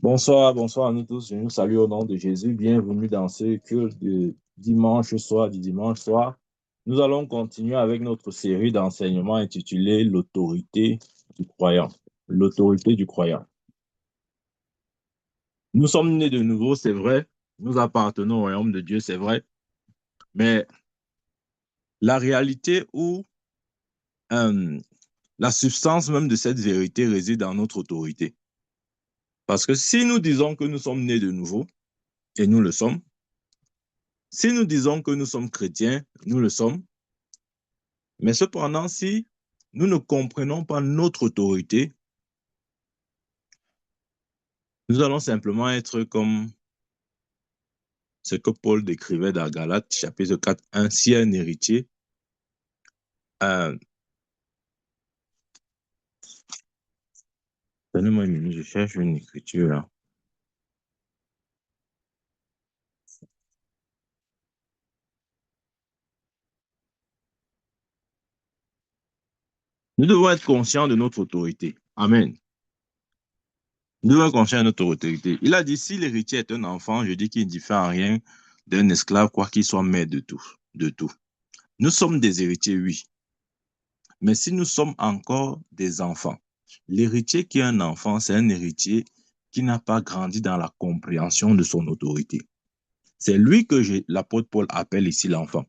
Bonsoir à nous tous. Je nous salue au nom de Jésus. Bienvenue dans ce culte de dimanche soir. Nous allons continuer avec notre série d'enseignements intitulée L'autorité du croyant. L'autorité du croyant. Nous sommes nés de nouveau, c'est vrai. Nous appartenons au royaume de Dieu, c'est vrai. Mais la réalité ou euh, la substance même de cette vérité réside dans notre autorité. Parce que si nous disons que nous sommes nés de nouveau, et nous le sommes, si nous disons que nous sommes chrétiens, nous le sommes, mais cependant, si nous ne comprenons pas notre autorité, nous allons simplement être comme ce que Paul décrivait dans Galates, chapitre 4, un si un héritier. Euh, Donnez-moi une minute, je cherche une écriture là. Nous devons être conscients de notre autorité. Amen. Nous devons être conscients de notre autorité. Il a dit, si l'héritier est un enfant, je dis qu'il ne diffère en rien d'un esclave, quoi qu'il soit maître de tout, de tout. Nous sommes des héritiers, oui. Mais si nous sommes encore des enfants, l'héritier qui est un enfant, c'est un héritier qui n'a pas grandi dans la compréhension de son autorité. C'est lui que l'apôtre Paul appelle ici l'enfant.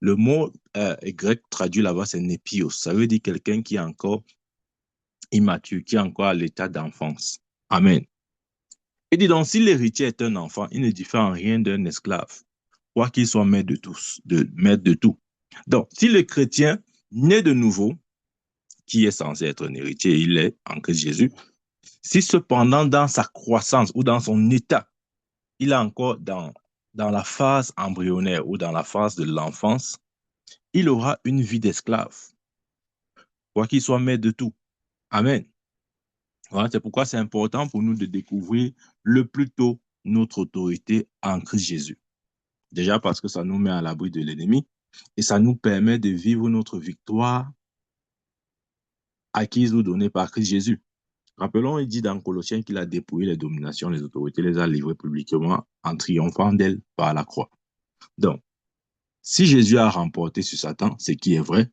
Le mot grec traduit là-bas, c'est népios. Ça veut dire quelqu'un qui est encore immature, qui est encore à l'état d'enfance. Amen. Et dit donc, si l'héritier est un enfant, il ne diffère en rien d'un esclave, quoi qu'il soit maître de tous, maître de tout. Donc, si le chrétien naît de nouveau, qui est censé être un héritier, il est en Christ Jésus. Si cependant, dans sa croissance ou dans son état, il est encore dans la phase embryonnaire ou dans la phase de l'enfance, il aura une vie d'esclave, quoi qu'il soit maître de tout. Amen. Voilà, c'est pourquoi c'est important pour nous de découvrir le plus tôt notre autorité en Christ Jésus. Déjà parce que ça nous met à l'abri de l'ennemi et ça nous permet de vivre notre victoire acquise ou donnée par Christ Jésus. Rappelons, il dit dans Colossiens qu'il a dépouillé les dominations, les autorités, les a livrées publiquement en triomphant d'elles par la croix. Donc, si Jésus a remporté sur Satan, ce qui est vrai,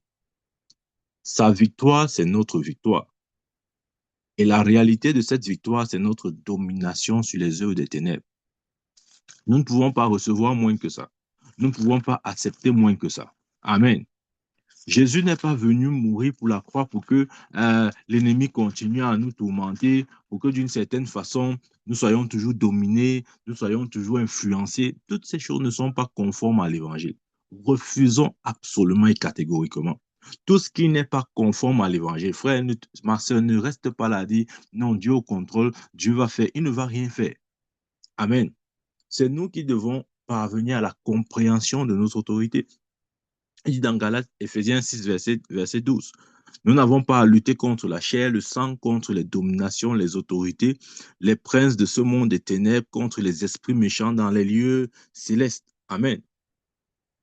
sa victoire, c'est notre victoire. Et la réalité de cette victoire, c'est notre domination sur les œuvres des ténèbres. Nous ne pouvons pas recevoir moins que ça. Nous ne pouvons pas accepter moins que ça. Amen. Jésus n'est pas venu mourir pour la croix pour que l'ennemi continue à nous tourmenter, pour que d'une certaine façon, nous soyons toujours dominés, nous soyons toujours influencés. Toutes ces choses ne sont pas conformes à l'évangile. Refusons absolument et catégoriquement. Tout ce qui n'est pas conforme à l'évangile, frère, ma soeur, ne reste pas là à dire, non, Dieu au contrôle, Dieu va faire, il ne va rien faire. Amen. C'est nous qui devons parvenir à la compréhension de notre autorité. Il dit dans Galates, Éphésiens 6, verset 12. Nous n'avons pas à lutter contre la chair, le sang, contre les dominations, les autorités, les princes de ce monde des ténèbres, contre les esprits méchants dans les lieux célestes. Amen.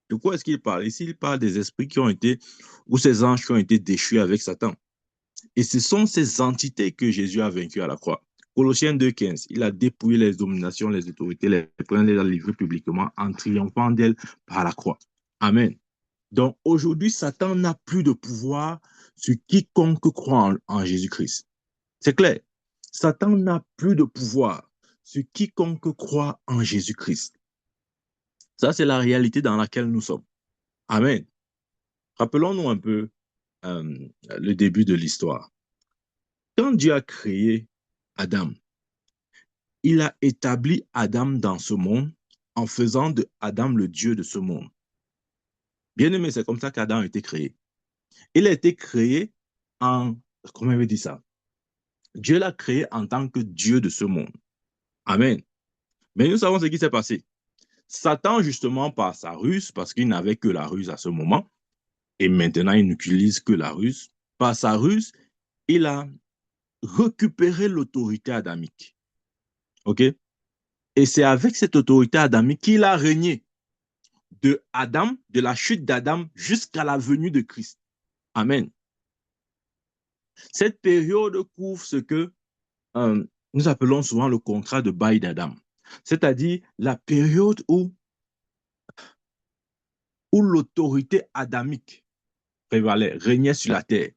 De quoi est-ce qu'il parle? Ici, il parle des esprits qui ont été, ou ces anges qui ont été déchus avec Satan. Et ce sont ces entités que Jésus a vaincues à la croix. Colossiens 2,15, il a dépouillé les dominations, les autorités, les princes, les a livrés publiquement en triomphant d'elles par la croix. Amen. Donc aujourd'hui, Satan n'a plus de pouvoir sur quiconque croit en Jésus-Christ. C'est clair. Satan n'a plus de pouvoir sur quiconque croit en Jésus-Christ. Ça, c'est la réalité dans laquelle nous sommes. Amen. Rappelons-nous un peu le début de l'histoire. Quand Dieu a créé Adam, il a établi Adam dans ce monde en faisant de Adam le Dieu de ce monde. Bien aimé, c'est comme ça qu'Adam a été créé. Il a été créé en, comment il veut dire ça? Dieu l'a créé en tant que Dieu de ce monde. Amen. Mais nous savons ce qui s'est passé. Satan, justement, par sa ruse, parce qu'il n'avait que la ruse à ce moment, et maintenant il n'utilise que la ruse, par sa ruse, il a récupéré l'autorité adamique. OK? Et c'est avec cette autorité adamique qu'il a régné de Adam, de la chute d'Adam jusqu'à la venue de Christ. Amen. Cette période couvre ce que nous appelons souvent le contrat de bail d'Adam, c'est-à-dire la période où l'autorité adamique prévalait, régnait sur la terre.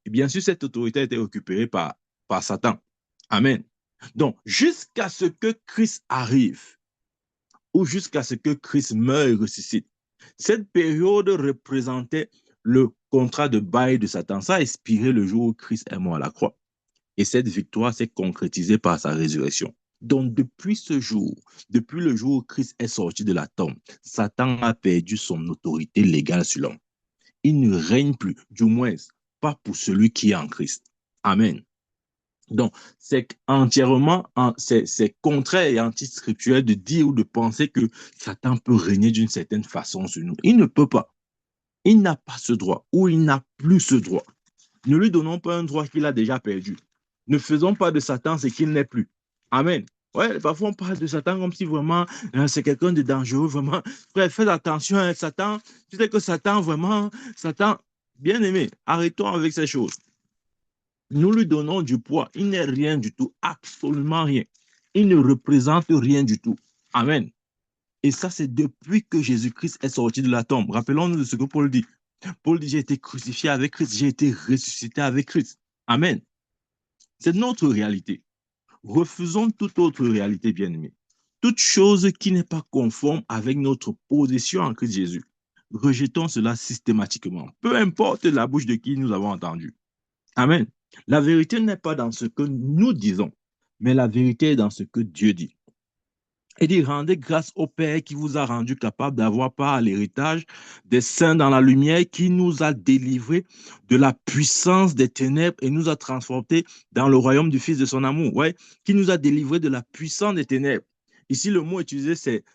Et bien sûr, cette autorité a été récupérée par Satan. Amen. Donc, jusqu'à ce que Christ arrive, ou jusqu'à ce que Christ meure et ressuscite, cette période représentait le contrat de bail de Satan. Ça a expiré le jour où Christ est mort à la croix. Et cette victoire s'est concrétisée par sa résurrection. Donc, depuis ce jour, depuis le jour où Christ est sorti de la tombe, Satan a perdu son autorité légale sur l'homme. Il ne règne plus, du moins pas pour celui qui est en Christ. Amen. Donc, c'est entièrement, c'est contraire et anti-scriptuel de dire ou de penser que Satan peut régner d'une certaine façon sur nous. Il ne peut pas. Il n'a pas ce droit ou il n'a plus ce droit. Ne lui donnons pas un droit qu'il a déjà perdu. Ne faisons pas de Satan ce qu'il n'est plus. Amen. Ouais, parfois on parle de Satan comme si vraiment c'est quelqu'un de dangereux, vraiment. Frère, fais attention à Satan. Tu sais que Satan, vraiment, Satan, bien aimé, arrêtons avec ces choses. Nous lui donnons du poids. Il n'est rien du tout, absolument rien. Il ne représente rien du tout. Amen. Et ça, c'est depuis que Jésus-Christ est sorti de la tombe. Rappelons-nous de ce que Paul dit. Paul dit, j'ai été crucifié avec Christ, j'ai été ressuscité avec Christ. Amen. C'est notre réalité. Refusons toute autre réalité, bien-aimée. Toute chose qui n'est pas conforme avec notre position en Christ Jésus. Rejetons cela systématiquement. Peu importe la bouche de qui nous avons entendu. Amen. La vérité n'est pas dans ce que nous disons, mais la vérité est dans ce que Dieu dit. Et dit, rendez grâce au Père qui vous a rendu capable d'avoir part à l'héritage des saints dans la lumière, qui nous a délivrés de la puissance des ténèbres et nous a transportés dans le royaume du Fils de son amour. Ouais, qui nous a délivrés de la puissance des ténèbres. Ici, le mot utilisé,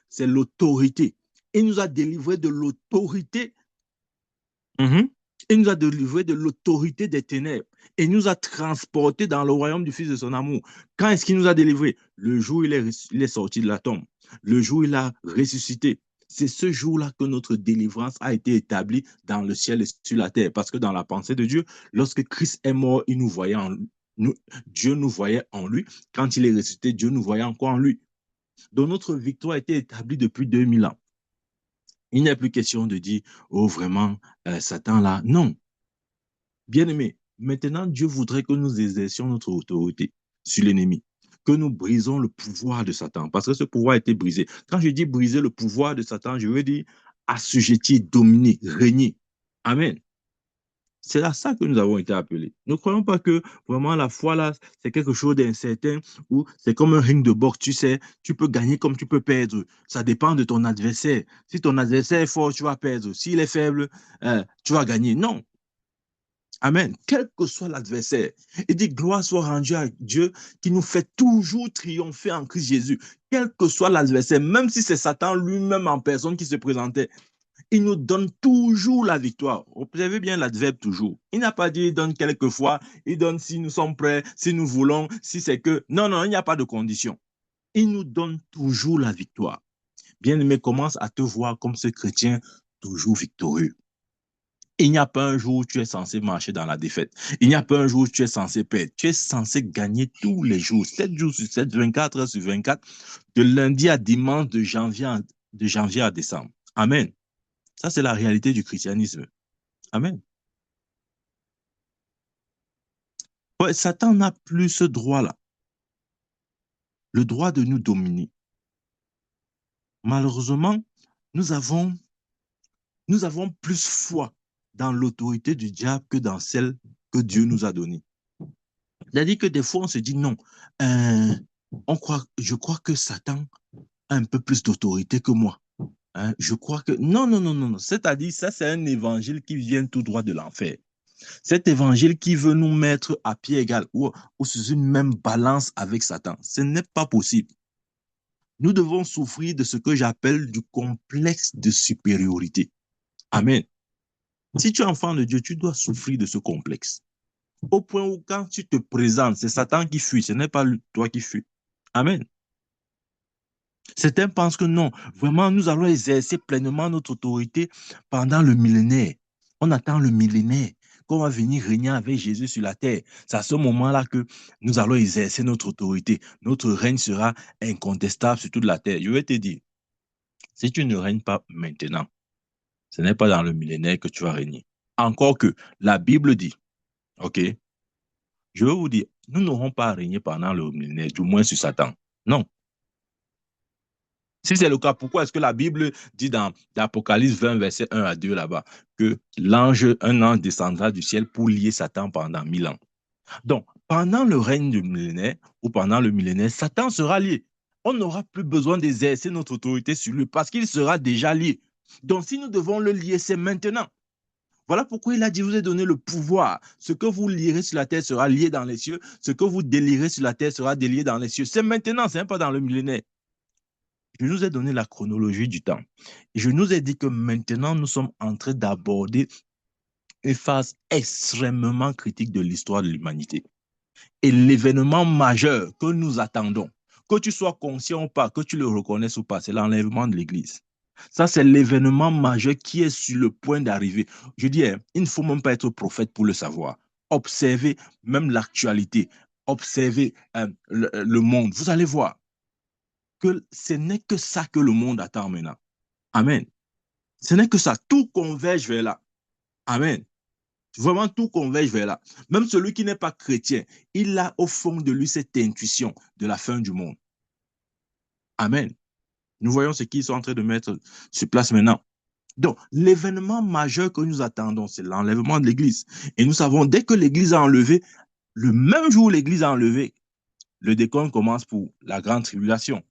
c'est l'autorité. Il nous a délivrés de l'autorité. Il nous a délivrés de l'autorité des ténèbres et nous a transportés dans le royaume du Fils de son amour. Quand est-ce qu'il nous a délivrés? Le jour où il est sorti de la tombe, le jour où il a ressuscité. C'est ce jour-là que notre délivrance a été établie dans le ciel et sur la terre. Parce que dans la pensée de Dieu, lorsque Christ est mort, il nous voyait en nous, Dieu nous voyait en lui. Quand il est ressuscité, Dieu nous voyait encore en lui. Donc notre victoire a été établie depuis 2000 ans. Il n'est plus question de dire, oh vraiment, Satan là. Non. Bien-aimé, maintenant Dieu voudrait que nous exercions notre autorité sur l'ennemi, que nous brisons le pouvoir de Satan, parce que ce pouvoir a été brisé. Quand je dis briser le pouvoir de Satan, je veux dire assujettir, dominer, régner. Amen. C'est à ça que nous avons été appelés. Ne croyons pas que vraiment la foi là, c'est quelque chose d'incertain ou c'est comme un ring de boxe, tu sais, tu peux gagner comme tu peux perdre. Ça dépend de ton adversaire. Si ton adversaire est fort, tu vas perdre. S'il est faible, tu vas gagner. Non. Amen. Quel que soit l'adversaire. Il dit, gloire soit rendue à Dieu qui nous fait toujours triompher en Christ Jésus. Quel que soit l'adversaire, même si c'est Satan lui-même en personne qui se présentait, il nous donne toujours la victoire. Observez bien l'adverbe toujours. Il n'a pas dit il donne quelquefois, il donne si nous sommes prêts, si nous voulons, si c'est que. Non, non, il n'y a pas de condition. Il nous donne toujours la victoire. Bien-aimé, commence à te voir comme ce chrétien toujours victorieux. Il n'y a pas un jour où tu es censé marcher dans la défaite. Il n'y a pas un jour où tu es censé perdre. Tu es censé gagner tous les jours, 7 jours sur 7, 24 heures sur 24, de lundi à dimanche, de janvier à décembre. Amen. Ça, c'est la réalité du christianisme. Amen. Ouais, Satan n'a plus ce droit-là, le droit de nous dominer. Malheureusement, nous avons, nous avons plus foi dans l'autorité du diable que dans celle que Dieu nous a donnée. C'est-à-dire que des fois, on se dit non, je crois que Satan a un peu plus d'autorité que moi. Hein, je crois que... Non, non, non, non, non. C'est-à-dire, ça, c'est un évangile qui vient tout droit de l'enfer. Cet évangile qui veut nous mettre à pied égal ou sous une même balance avec Satan. Ce n'est pas possible. Nous devons souffrir de ce que j'appelle du complexe de supériorité. Amen. Si tu es enfant de Dieu, tu dois souffrir de ce complexe. Au point où quand tu te présentes, c'est Satan qui fuit, ce n'est pas toi qui fuis. Amen. Certains pensent que non, vraiment, nous allons exercer pleinement notre autorité pendant le millénaire. On attend le millénaire qu'on va venir régner avec Jésus sur la terre. C'est à ce moment-là que nous allons exercer notre autorité. Notre règne sera incontestable sur toute la terre. Je vais te dire, si tu ne règnes pas maintenant, ce n'est pas dans le millénaire que tu vas régner. Encore que la Bible dit, OK, je veux vous dire, nous n'aurons pas à régner pendant le millénaire, du moins sur Satan. Non. Si c'est le cas, pourquoi est-ce que la Bible dit dans l'Apocalypse 20, verset 1 à 2 là-bas, que un ange descendra du ciel pour lier Satan pendant 1000 ans? Donc, pendant le règne du millénaire ou pendant le millénaire, Satan sera lié. On n'aura plus besoin d'exercer notre autorité sur lui parce qu'il sera déjà lié. Donc, si nous devons le lier, c'est maintenant. Voilà pourquoi il a dit, je vous ai donné le pouvoir. Ce que vous lierez sur la terre sera lié dans les cieux. Ce que vous délierez sur la terre sera délié dans les cieux. C'est maintenant, ce n'est pas dans le millénaire. Je nous ai donné la chronologie du temps. Et je nous ai dit que maintenant, nous sommes en train d'aborder une phase extrêmement critique de l'histoire de l'humanité. Et l'événement majeur que nous attendons, que tu sois conscient ou pas, que tu le reconnaisses ou pas, c'est l'enlèvement de l'Église. Ça, c'est l'événement majeur qui est sur le point d'arriver. Je dis, il ne faut même pas être prophète pour le savoir. Observez même l'actualité, observez le monde. Vous allez voir que ce n'est que ça que le monde attend maintenant. Amen. Ce n'est que ça. Tout converge vers là. Amen. Vraiment, tout converge vers là. Même celui qui n'est pas chrétien, il a au fond de lui cette intuition de la fin du monde. Amen. Nous voyons ce qu'ils sont en train de mettre sur place maintenant. Donc, l'événement majeur que nous attendons, c'est l'enlèvement de l'Église. Et nous savons, dès que l'Église a enlevé, le même jour où l'Église a enlevé, le décompte commence pour la grande tribulation,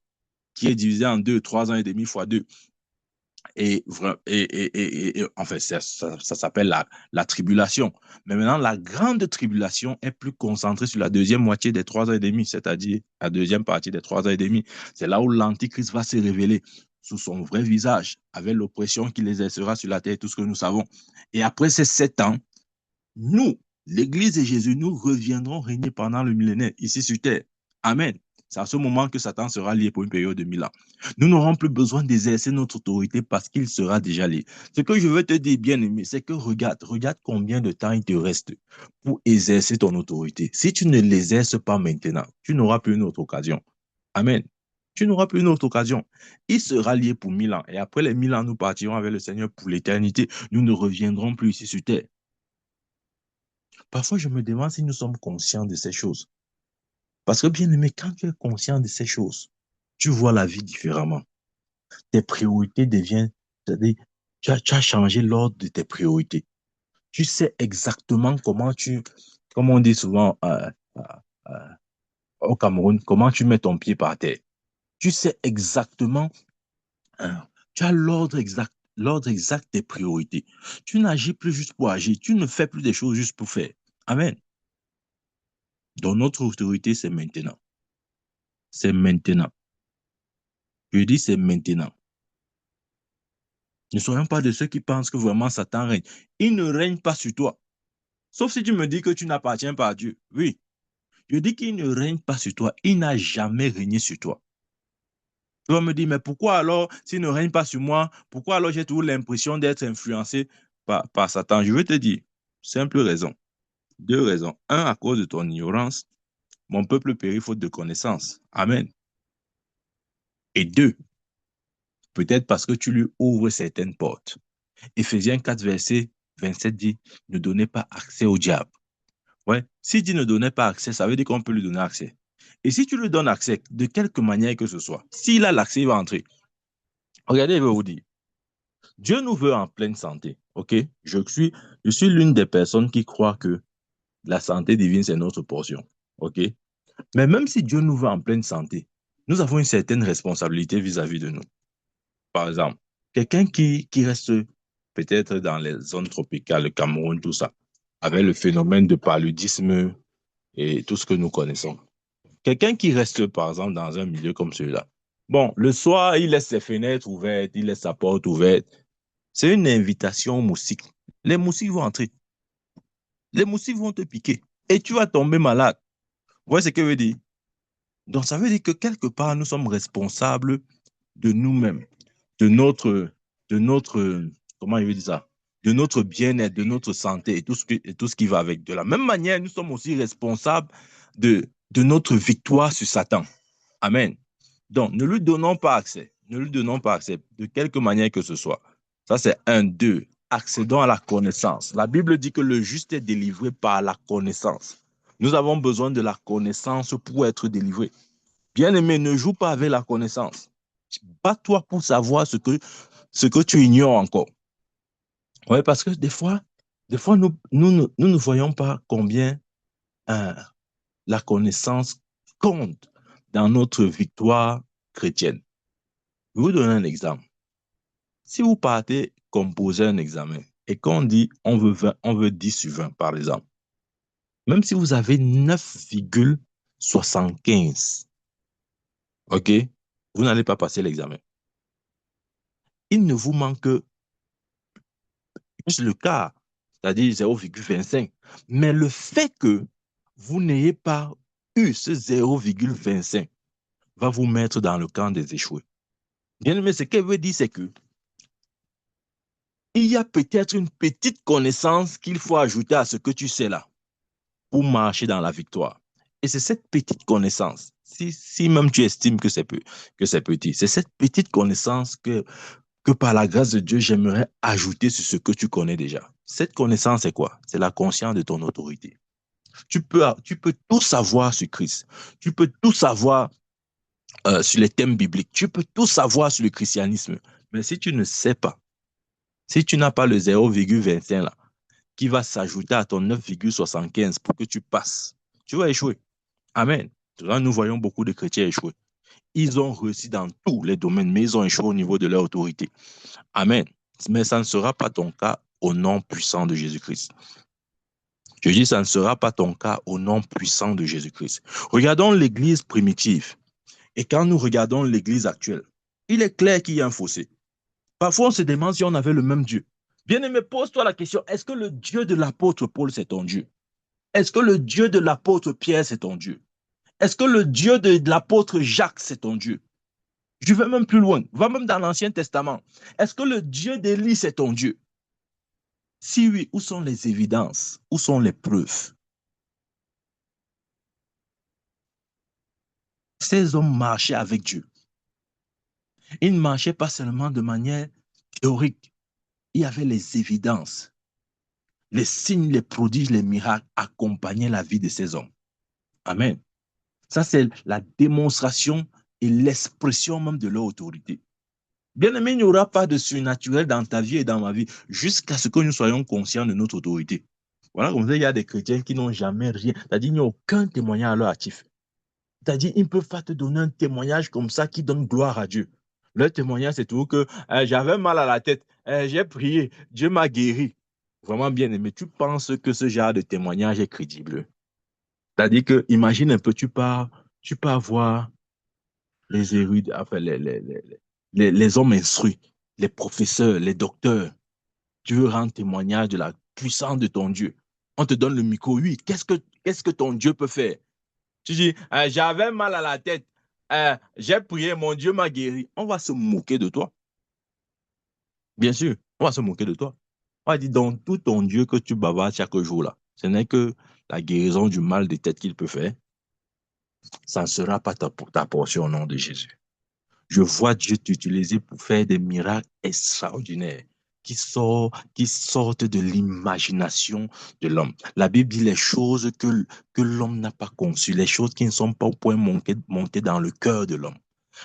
qui est divisée en 3 ans et demi fois 2. En fait, ça s'appelle la tribulation. Mais maintenant, la grande tribulation est plus concentrée sur la deuxième moitié des 3 ans et demi, c'est-à-dire la deuxième partie des 3 ans et demi. C'est là où l'Antichrist va se révéler sous son vrai visage, avec l'oppression qu'il exercera sur la terre, tout ce que nous savons. Et après ces 7 ans, nous, l'Église de Jésus, nous reviendrons régner pendant le millénaire ici sur terre. Amen. C'est à ce moment que Satan sera lié pour une période de 1000 ans. Nous n'aurons plus besoin d'exercer notre autorité parce qu'il sera déjà lié. Ce que je veux te dire, bien aimé, c'est que regarde combien de temps il te reste pour exercer ton autorité. Si tu ne l'exerces pas maintenant, tu n'auras plus une autre occasion. Amen. Tu n'auras plus une autre occasion. Il sera lié pour 1000 ans. Et après les 1000 ans, nous partirons avec le Seigneur pour l'éternité. Nous ne reviendrons plus ici sur terre. Parfois, je me demande si nous sommes conscients de ces choses. Parce que, bien aimé, quand tu es conscient de ces choses, tu vois la vie différemment. Tes priorités deviennent, c'est-à-dire, tu as changé l'ordre de tes priorités. Tu sais exactement comme on dit souvent euh, au Cameroun, comment tu mets ton pied par terre. Tu sais exactement, euh, tu as l'ordre exact des priorités. Tu n'agis plus juste pour agir, tu ne fais plus des choses juste pour faire. Amen. Donc, notre autorité, c'est maintenant. C'est maintenant. Je dis c'est maintenant. Ne soyons pas de ceux qui pensent que vraiment Satan règne. Il ne règne pas sur toi. Sauf si tu me dis que tu n'appartiens pas à Dieu. Oui. Je dis qu'il ne règne pas sur toi. Il n'a jamais régné sur toi. Tu vas me dire, mais pourquoi alors, s'il ne règne pas sur moi, pourquoi alors j'ai toujours l'impression d'être influencé par Satan? Je vais te dire, simple raison. 2 raisons. 1, à cause de ton ignorance. Mon peuple périt faute de connaissance. Amen. Et 2, peut-être parce que tu lui ouvres certaines portes. Éphésiens 4, verset 27 dit, ne donnez pas accès au diable. Ouais. S'il dit ne donnez pas accès, ça veut dire qu'on peut lui donner accès. Et si tu lui donnes accès, de quelque manière que ce soit, s'il a l'accès, il va entrer. Regardez, il va vous dire, Dieu nous veut en pleine santé. OK? Je suis l'une des personnes qui croient que la santé divine, c'est notre portion. OK? Mais même si Dieu nous veut en pleine santé, nous avons une certaine responsabilité vis-à-vis de nous. Par exemple, quelqu'un qui reste peut-être dans les zones tropicales, le Cameroun, tout ça, avec le phénomène de paludisme et tout ce que nous connaissons. Quelqu'un qui reste, par exemple, dans un milieu comme celui-là, bon, le soir, il laisse ses fenêtres ouvertes, il laisse sa porte ouverte. C'est une invitation aux moustiques. Les moustiques vont entrer. Les moustiques vont te piquer. Et tu vas tomber malade. Vous voyez ce que je veux dire? Donc, ça veut dire que quelque part, nous sommes responsables de nous-mêmes, de notre, comment je veux dire ça? de notre bien-être, de notre santé et tout ce qui va avec. De la même manière, nous sommes aussi responsables de notre victoire sur Satan. Amen. Donc, ne lui donnons pas accès. Ne lui donnons pas accès de quelque manière que ce soit. Ça, c'est un, deux. Accédons à la connaissance. La Bible dit que le juste est délivré par la connaissance. Nous avons besoin de la connaissance pour être délivrés. Bien-aimé, ne joue pas avec la connaissance. Bats-toi pour savoir ce que tu ignores encore. Oui, parce que des fois nous ne voyons pas combien euh, la connaissance compte dans notre victoire chrétienne. Je vais vous donner un exemple. Si vous partez composer un examen et qu'on dit on veut 10 sur 20, par exemple, même si vous avez 9,75, OK, vous n'allez pas passer l'examen. Il ne vous manque juste le quart, c'est-à-dire 0,25. Mais le fait que vous n'ayez pas eu ce 0,25 va vous mettre dans le camp des échoués. Bien aimé, ce qu'elle veut dire, c'est que il y a peut-être une petite connaissance qu'il faut ajouter à ce que tu sais là pour marcher dans la victoire. Et c'est cette petite connaissance, si même tu estimes que c'est petit, c'est cette petite connaissance que par la grâce de Dieu, j'aimerais ajouter sur ce que tu connais déjà. Cette connaissance, c'est quoi? C'est la conscience de ton autorité. Tu peux tout savoir sur Christ. Tu peux tout savoir sur les thèmes bibliques. Tu peux tout savoir sur le christianisme. Mais si tu ne sais pas, si tu n'as pas le 0,25 là, qui va s'ajouter à ton 9,75 pour que tu passes, tu vas échouer. Amen. Là, nous voyons beaucoup de chrétiens échouer. Ils ont réussi dans tous les domaines, mais ils ont échoué au niveau de leur autorité. Amen. Mais ça ne sera pas ton cas au nom puissant de Jésus-Christ. Je dis, ça ne sera pas ton cas au nom puissant de Jésus-Christ. Regardons l'Église primitive. Et quand nous regardons l'Église actuelle, il est clair qu'il y a un fossé. Parfois, on se demande si on avait le même Dieu. Bien-aimé, pose-toi la question, est-ce que le Dieu de l'apôtre Paul, c'est ton Dieu? Est-ce que le Dieu de l'apôtre Pierre, c'est ton Dieu? Est-ce que le Dieu de l'apôtre Jacques, c'est ton Dieu? Je vais même plus loin. Va même dans l'Ancien Testament. Est-ce que le Dieu d'Élie, c'est ton Dieu? Si oui, où sont les évidences? Où sont les preuves? Ces hommes marchaient avec Dieu. Ils ne marchaient pas seulement de manière théorique. Il y avait les évidences. Les signes, les prodiges, les miracles accompagnaient la vie de ces hommes. Amen. Ça, c'est la démonstration et l'expression même de leur autorité. Bien aimé, il n'y aura pas de surnaturel dans ta vie et dans ma vie jusqu'à ce que nous soyons conscients de notre autorité. Voilà, comme ça, il y a des chrétiens qui n'ont jamais rien. C'est-à-dire, il n'y a aucun témoignage à leur actif. C'est-à-dire, ils ne peuvent pas te donner un témoignage comme ça qui donne gloire à Dieu. Leur témoignage, c'est tout que j'avais mal à la tête, j'ai prié, Dieu m'a guéri. Vraiment bien aimé. Tu penses que ce genre de témoignage est crédible? C'est-à-dire que, imagine un peu, tu pars voir les érudits, enfin, les hommes instruits, les professeurs, les docteurs. Tu veux rendre témoignage de la puissance de ton Dieu. On te donne le micro, oui. Qu'est-ce que ton Dieu peut faire? Tu dis, j'avais mal à la tête. J'ai prié, mon Dieu m'a guéri. On va se moquer de toi. Bien sûr, on va se moquer de toi. On va dire, donc, tout ton Dieu que tu bavardes chaque jour là, ce n'est que la guérison du mal de tête qu'il peut faire. Ça ne sera pas ta portion au nom de Jésus. Je vois Dieu t'utiliser pour faire des miracles extraordinaires qui sortent de l'imagination de l'homme. La Bible dit les choses que l'homme n'a pas conçues, les choses qui ne sont pas au point montées dans le cœur de l'homme.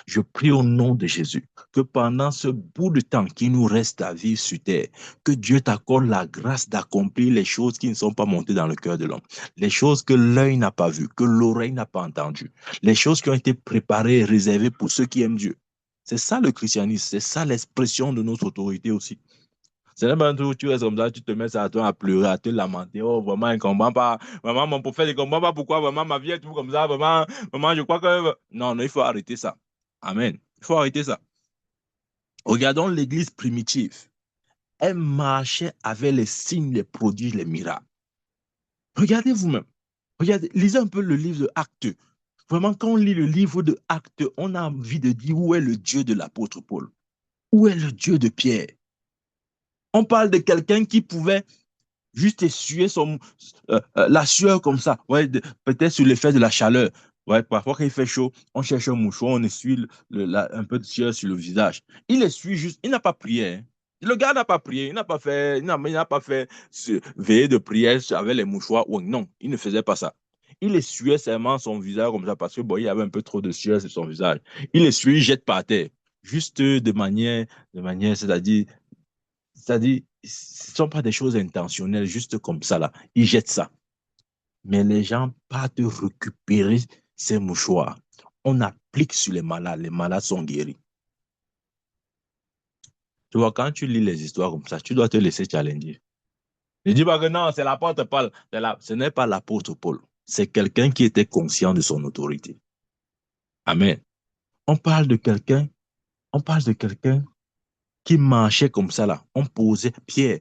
Je prie au nom de Jésus que pendant ce bout de temps qui nous reste à vivre sur terre, que Dieu t'accorde la grâce d'accomplir les choses qui ne sont pas montées dans le cœur de l'homme, les choses que l'œil n'a pas vues, que l'oreille n'a pas entendues, les choses qui ont été préparées et réservées pour ceux qui aiment Dieu. C'est ça le christianisme, c'est ça l'expression de notre autorité aussi. C'est même un truc où tu restes comme ça, tu te mets ça à toi à pleurer, à te lamenter. Oh, vraiment, il ne comprend pas. Vraiment, mon prophète, il ne comprend pas pourquoi vraiment ma vie est tout comme ça. Vraiment, vraiment, je crois que. Non, non, il faut arrêter ça. Amen. Il faut arrêter ça. Regardons l'église primitive. Elle marchait avec les signes, les prodiges, les miracles. Regardez vous-même. Regardez, lisez un peu le livre de Actes. Vraiment, quand on lit le livre de Actes, on a envie de dire où est le Dieu de l'apôtre Paul? Où est le Dieu de Pierre? On parle de quelqu'un qui pouvait juste essuyer la sueur comme ça. Ouais, peut-être sur l'effet de la chaleur. Ouais, parfois quand il fait chaud, on cherche un mouchoir, on essuie un peu de sueur sur le visage. Il essuie juste, il n'a pas prié, hein. Le gars n'a pas prié, il n'a pas fait veiller de prière avec les mouchoirs. Ouais, non, il ne faisait pas ça. Il essuyait seulement son visage comme ça parce que bon, il y avait un peu trop de sueur sur son visage. Il essuie, il jette par terre. Juste de manière, c'est-à-dire, ce ne sont pas des choses intentionnelles, juste comme ça, là. Ils jettent ça. Mais les gens partent récupérer ces mouchoirs. On applique sur les malades sont guéris. Tu vois, quand tu lis les histoires comme ça, tu dois te laisser challenger. Ne dis pas que non, c'est l'apôtre Paul. Ce n'est pas l'apôtre Paul. C'est quelqu'un qui était conscient de son autorité. Amen. On parle de quelqu'un, on parle de quelqu'un qui marchait comme ça, là. On posait Pierre.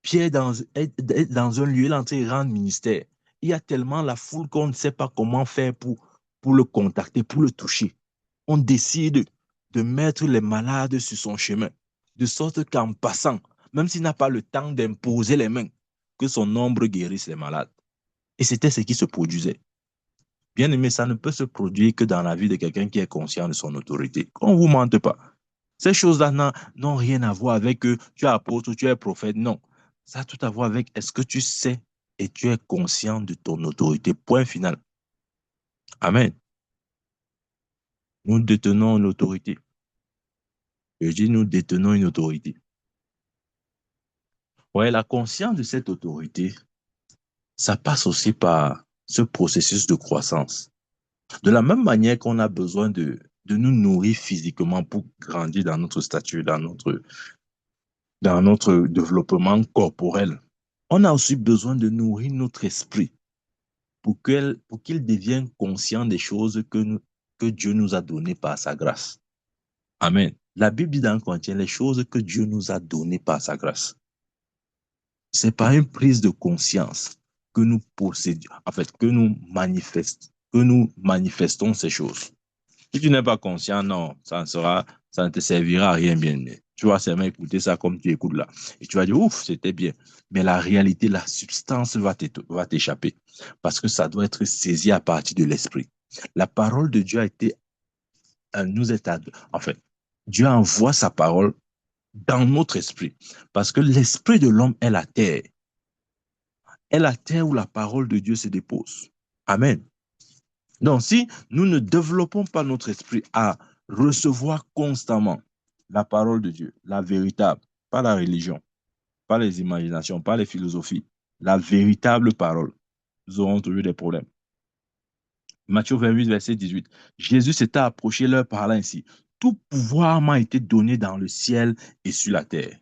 Pierre est dans un lieu, il est en train de rendre ministère. Il y a tellement la foule qu'on ne sait pas comment faire pour le contacter, pour le toucher. On décide de mettre les malades sur son chemin, de sorte qu'en passant, même s'il n'a pas le temps d'imposer les mains, que son ombre guérisse les malades. Et c'était ce qui se produisait. Bien aimé, ça ne peut se produire que dans la vie de quelqu'un qui est conscient de son autorité. On ne vous mente pas. Ces choses-là n'ont rien à voir avec que tu es apôtre ou tu es prophète. Non. Ça a tout à voir avec est-ce que tu sais et tu es conscient de ton autorité. Point final. Amen. Nous détenons une autorité. Je dis nous détenons une autorité. Ouais, la conscience de cette autorité, ça passe aussi par ce processus de croissance. De la même manière qu'on a besoin de nous nourrir physiquement pour grandir dans notre statut, dans notre développement corporel, on a aussi besoin de nourrir notre esprit pour qu'il devienne conscient des choses que Dieu nous a données par sa grâce. Amen. La Bible dit dans Corinthiens les choses que Dieu nous a données par sa grâce. C'est par une prise de conscience que nous possédons, en fait, que nous manifestons ces choses. Si tu n'es pas conscient, non, ça ne te servira à rien, bien. Tu vas seulement écouter ça comme tu écoutes là. Et tu vas dire, ouf, c'était bien. Mais la réalité, la substance va t'échapper. Parce que ça doit être saisi à partir de l'esprit. La parole de Dieu a été, nous est, en fait, Dieu envoie sa parole dans notre esprit. Parce que l'esprit de l'homme est la terre. Est la terre où la parole de Dieu se dépose. Amen. Donc, si nous ne développons pas notre esprit à recevoir constamment la parole de Dieu, la véritable, pas la religion, pas les imaginations, pas les philosophies, la véritable parole, nous aurons toujours des problèmes. Matthieu 28, verset 18. Jésus s'était approché leur parlant ainsi. Tout pouvoir m'a été donné dans le ciel et sur la terre.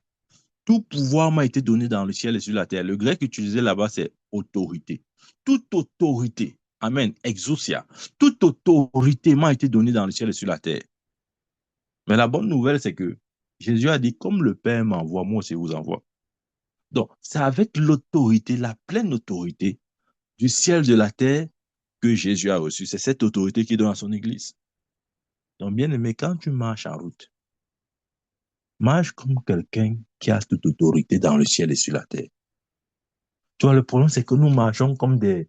Tout pouvoir m'a été donné dans le ciel et sur la terre. Le grec utilisé là-bas, c'est autorité. Toute autorité, amen, exousia, toute autorité m'a été donnée dans le ciel et sur la terre. Mais la bonne nouvelle, c'est que Jésus a dit, comme le Père m'envoie, moi aussi vous envoie. Donc, c'est avec l'autorité, la pleine autorité du ciel, de la terre, que Jésus a reçu. C'est cette autorité qui donne à son Église. Donc, bien aimé, quand tu marches en route, marche comme quelqu'un qui a toute autorité dans le ciel et sur la terre. Tu vois, le problème, c'est que nous marchons comme des,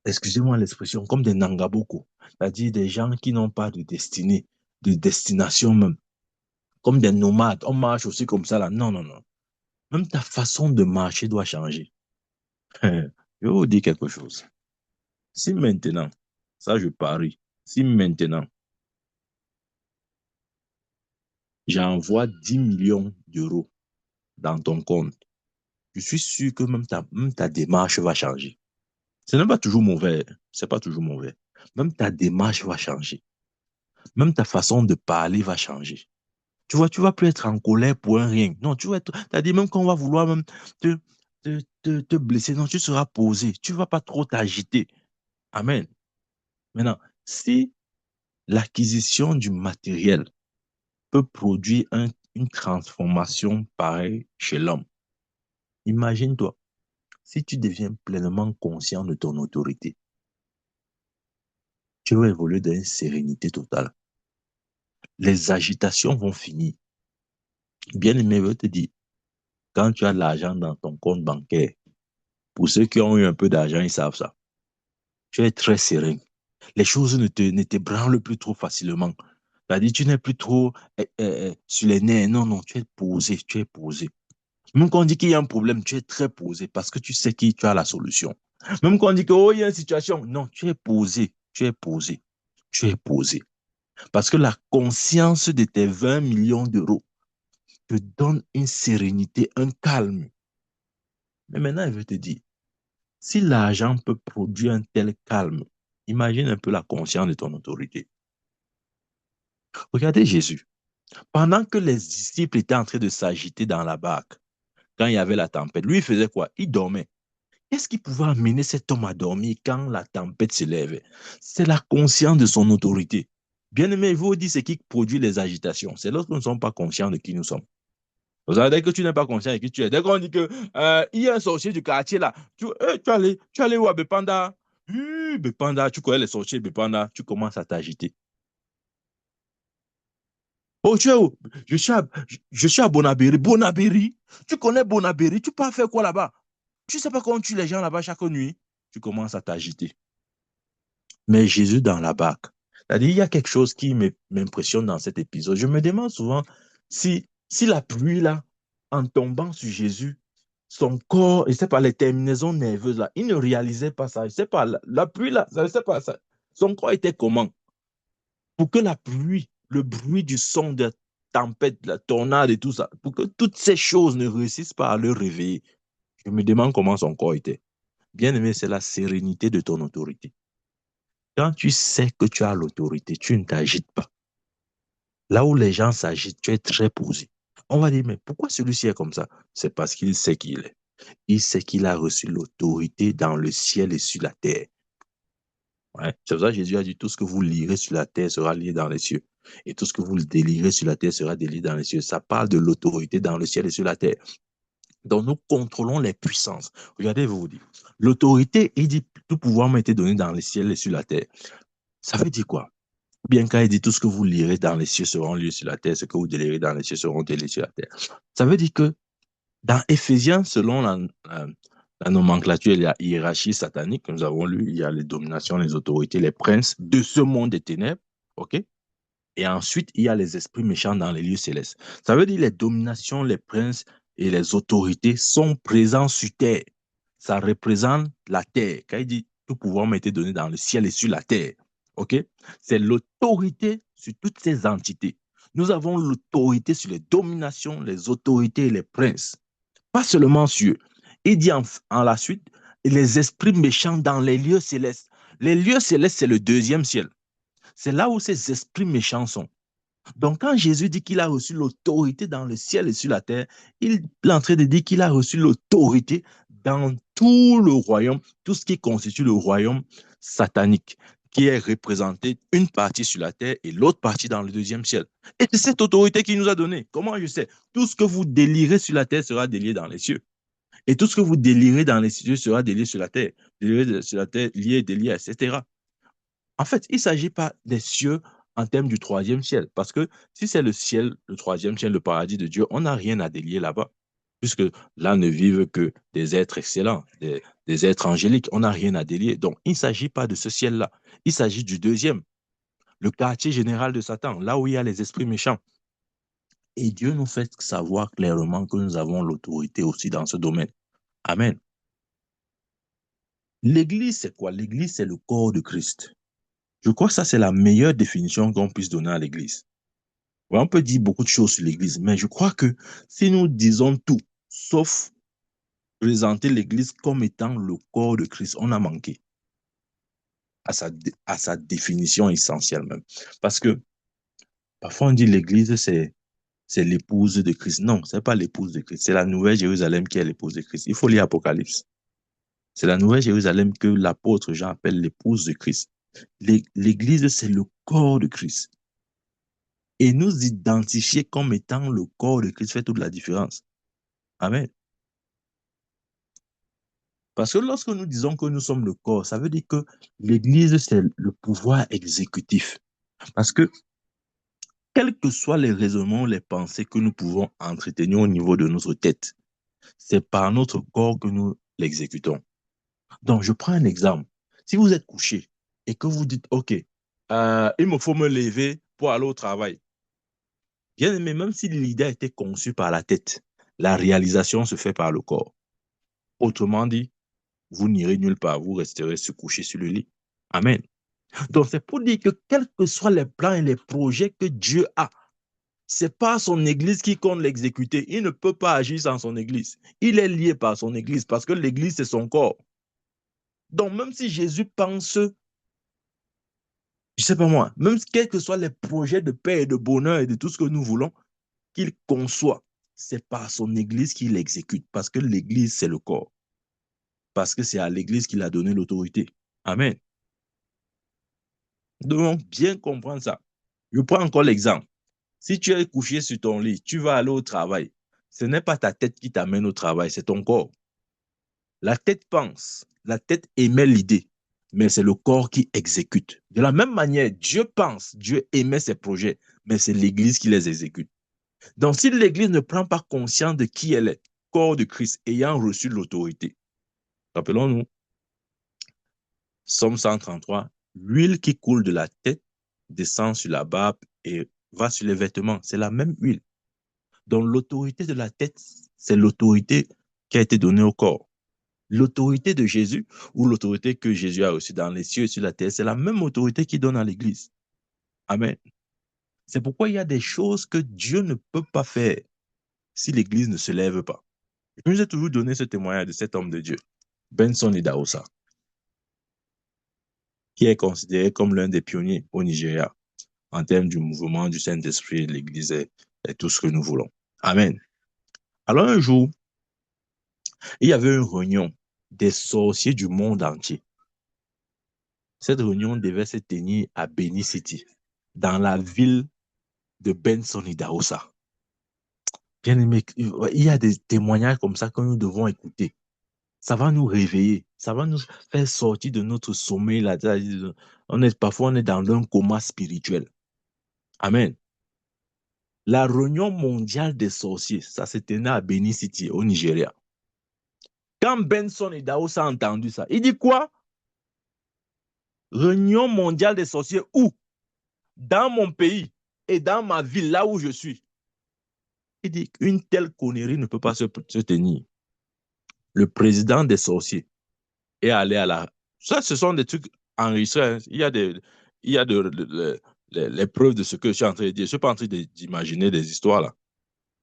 excusez-moi l'expression, comme des nangaboko, c'est-à-dire des gens qui n'ont pas de destinée, de destination même, comme des nomades. On marche aussi comme ça, là. Non, non, non. Même ta façon de marcher doit changer. Je vais vous dire quelque chose. Si maintenant, ça je parie, si maintenant, j'envoie 10 millions d'euros dans ton compte, je suis sûr que même ta démarche va changer. Ce n'est pas toujours mauvais. C'est pas toujours mauvais. Même ta démarche va changer. Même ta façon de parler va changer. Tu vois, tu vas plus être en colère pour un rien. Non, tu vas être, c'est-à-dire même quand on va vouloir même te, te blesser, non, tu seras posé. Tu vas pas trop t'agiter. Amen. Maintenant, si l'acquisition du matériel peut produire une transformation pareille chez l'homme, imagine-toi, si tu deviens pleinement conscient de ton autorité, tu vas évoluer dans une sérénité totale. Les agitations vont finir. Bien aimé, je veux te dire, quand tu as de l'argent dans ton compte bancaire, pour ceux qui ont eu un peu d'argent, ils savent ça. Tu es très serein. Les choses ne t'ébranlent plus trop facilement. C'est-à-dire, tu n'es plus trop sur les nerfs. Non, non, tu es posé, tu es posé. Même quand on dit qu'il y a un problème, tu es très posé parce que tu sais que tu as la solution. Même quand on dit que, oh, il y a une situation, non, tu es posé, tu es posé, tu es posé. Parce que la conscience de tes 20 millions d'euros te donne une sérénité, un calme. Mais maintenant, je veux te dire, si l'argent peut produire un tel calme, imagine un peu la conscience de ton autorité. Regardez Jésus. Pendant que les disciples étaient en train de s'agiter dans la barque, quand il y avait la tempête, lui, il faisait quoi? Il dormait. Qu'est-ce qui pouvait amener cet homme à dormir quand la tempête se lève? C'est la conscience de son autorité. Bien aimé, il vous dit ce qui produit les agitations. C'est lorsque nous ne sommes pas conscients de qui nous sommes. Vous savez, dès que tu n'es pas conscient de qui tu es, dès qu'on dit que il y a un sorcier du quartier là, tu allais où à Bepanda? Bepanda, tu connais les sorciers de Bepanda, tu commences à t'agiter. Oh, tu es où? Je suis à Bonabéry. Bonabéry? Tu connais Bonabéry? Tu peux faire quoi là-bas? Tu ne sais pas comment on tue les gens là-bas chaque nuit? Tu commences à t'agiter. Mais Jésus dans la barque. C'est-à-dire, il y a quelque chose qui m'impressionne dans cet épisode. Je me demande souvent si la pluie, là, en tombant sur Jésus, son corps, je ne sais pas, les terminaisons nerveuses, là, il ne réalisait pas ça. Je ne sais pas, la pluie, là, je ne sais pas, ça, son corps était comment? Pour que la pluie, le bruit du son de la tempête, de la tornade et tout ça, pour que toutes ces choses ne réussissent pas à le réveiller. Je me demande comment son corps était. Bien aimé, c'est la sérénité de ton autorité. Quand tu sais que tu as l'autorité, tu ne t'agites pas. Là où les gens s'agitent, tu es très posé. On va dire, mais pourquoi celui-ci est comme ça? C'est parce qu'il sait qui il est. Il sait qu'il a reçu l'autorité dans le ciel et sur la terre. Ouais. C'est pour ça que Jésus a dit, tout ce que vous lirez sur la terre sera lié dans les cieux. Et tout ce que vous délirez sur la terre sera délié dans les cieux. Ça parle de l'autorité dans le ciel et sur la terre. Donc, nous contrôlons les puissances. Regardez, vous dites, l'autorité, il dit, tout pouvoir m'a été donné dans le ciel et sur la terre. Ça veut dire quoi? Bien quand il dit tout ce que vous lirez dans les cieux seront lus sur la terre, ce que vous délirez dans les cieux seront délirés sur la terre. Ça veut dire que dans Éphésiens, selon la nomenclature et la hiérarchie satanique que nous avons lu, il y a les dominations, les autorités, les princes de ce monde des ténèbres, ok? Et ensuite, il y a les esprits méchants dans les lieux célestes. Ça veut dire les dominations, les princes et les autorités sont présents sur terre. Ça représente la terre. Quand il dit tout pouvoir m'a été donné dans le ciel et sur la terre, ok? C'est l'autorité sur toutes ces entités. Nous avons l'autorité sur les dominations, les autorités et les princes. Pas seulement sur eux. Il dit en la suite, les esprits méchants dans les lieux célestes. Les lieux célestes, c'est le deuxième ciel. C'est là où ces esprits méchants sont. Donc, quand Jésus dit qu'il a reçu l'autorité dans le ciel et sur la terre, il est en train de dire qu'il a reçu l'autorité dans tout le royaume, tout ce qui constitue le royaume satanique, qui est représenté une partie sur la terre et l'autre partie dans le deuxième ciel. Et c'est cette autorité qu'il nous a donnée. Comment je sais? Tout ce que vous délirez sur la terre sera délié dans les cieux. Et tout ce que vous délirez dans les cieux sera délié sur la terre. Déliré sur la terre, lié, délié, etc. En fait, il ne s'agit pas des cieux en termes du troisième ciel, parce que si c'est le ciel, le troisième ciel, le paradis de Dieu, on n'a rien à délier là-bas, puisque là ne vivent que des êtres excellents, des êtres angéliques, on n'a rien à délier. Donc, il ne s'agit pas de ce ciel-là, il s'agit du deuxième, le quartier général de Satan, là où il y a les esprits méchants. Et Dieu nous fait savoir clairement que nous avons l'autorité aussi dans ce domaine. Amen. L'Église, c'est quoi? L'Église, c'est le corps de Christ. Je crois que ça, c'est la meilleure définition qu'on puisse donner à l'Église. Ouais, on peut dire beaucoup de choses sur l'Église, mais je crois que si nous disons tout, sauf présenter l'Église comme étant le corps de Christ, on a manqué à sa définition essentielle même. Parce que parfois on dit l'Église, c'est l'épouse de Christ. Non, ce n'est pas l'épouse de Christ, c'est la Nouvelle Jérusalem qui est l'épouse de Christ. Il faut lire Apocalypse. C'est la Nouvelle Jérusalem que l'apôtre Jean appelle l'épouse de Christ. L'Église, c'est le corps de Christ. Et nous identifier comme étant le corps de Christ fait toute la différence. Amen. Parce que lorsque nous disons que nous sommes le corps, ça veut dire que l'Église, c'est le pouvoir exécutif. Parce que quels que soient les raisonnements, les pensées que nous pouvons entretenir au niveau de notre tête, c'est par notre corps que nous l'exécutons. Donc, je prends un exemple. Si vous êtes couché et que vous dites, OK, il me faut me lever pour aller au travail. Bien aimé, même si l'idée a été conçue par la tête, la réalisation se fait par le corps. Autrement dit, vous n'irez nulle part, vous resterez se coucher sur le lit. Amen. Donc, c'est pour dire que quels que soient les plans et les projets que Dieu a, c'est pas son église qui compte l'exécuter. Il ne peut pas agir sans son église. Il est lié par son église parce que l'église, c'est son corps. Donc, même si Jésus pense, je sais pas moi, même quels que soient les projets de paix et de bonheur et de tout ce que nous voulons, qu'il conçoit, c'est par son église qu'il l'exécute parce que l'église, c'est le corps. Parce que c'est à l'église qu'il a donné l'autorité. Amen. Nous devons bien comprendre ça. Je prends encore l'exemple. Si tu es couché sur ton lit, tu vas aller au travail. Ce n'est pas ta tête qui t'amène au travail, c'est ton corps. La tête pense, la tête émet l'idée, mais c'est le corps qui exécute. De la même manière, Dieu pense, Dieu émet ses projets, mais c'est l'Église qui les exécute. Donc, si l'Église ne prend pas conscience de qui elle est, corps de Christ, ayant reçu l'autorité, rappelons-nous, Somme 133, l'huile qui coule de la tête descend sur la barbe et va sur les vêtements. C'est la même huile. Donc, l'autorité de la tête, c'est l'autorité qui a été donnée au corps. L'autorité de Jésus ou l'autorité que Jésus a reçue dans les cieux et sur la terre, c'est la même autorité qu'il donne à l'Église. Amen. C'est pourquoi il y a des choses que Dieu ne peut pas faire si l'Église ne se lève pas. Je vous ai toujours donné ce témoignage de cet homme de Dieu, Benson Idahosa, qui est considéré comme l'un des pionniers au Nigeria en termes du mouvement du Saint-Esprit, l'Église et tout ce que nous voulons. Amen. Alors un jour, il y avait une réunion des sorciers du monde entier. Cette réunion devait se tenir à Benin City, dans la ville de Benson Idahosa. Bien aimé, il y a des témoignages comme ça que nous devons écouter. Ça va nous réveiller, ça va nous faire sortir de notre sommeil. Là. Parfois, on est dans un coma spirituel. Amen. La réunion mondiale des sorciers, ça se tenait à Benin City, au Nigeria. Quand Benson Idahosa a entendu ça, il dit quoi? Réunion mondiale des sorciers où? Dans mon pays et dans ma ville, là où je suis. Il dit qu'une telle connerie ne peut pas se tenir. Le président des sorciers est allé à la... Ça, ce sont des trucs enregistrés. Hein. Il y a les preuves de ce que je suis en train de dire. Je ne suis pas en train d'imaginer des histoires là.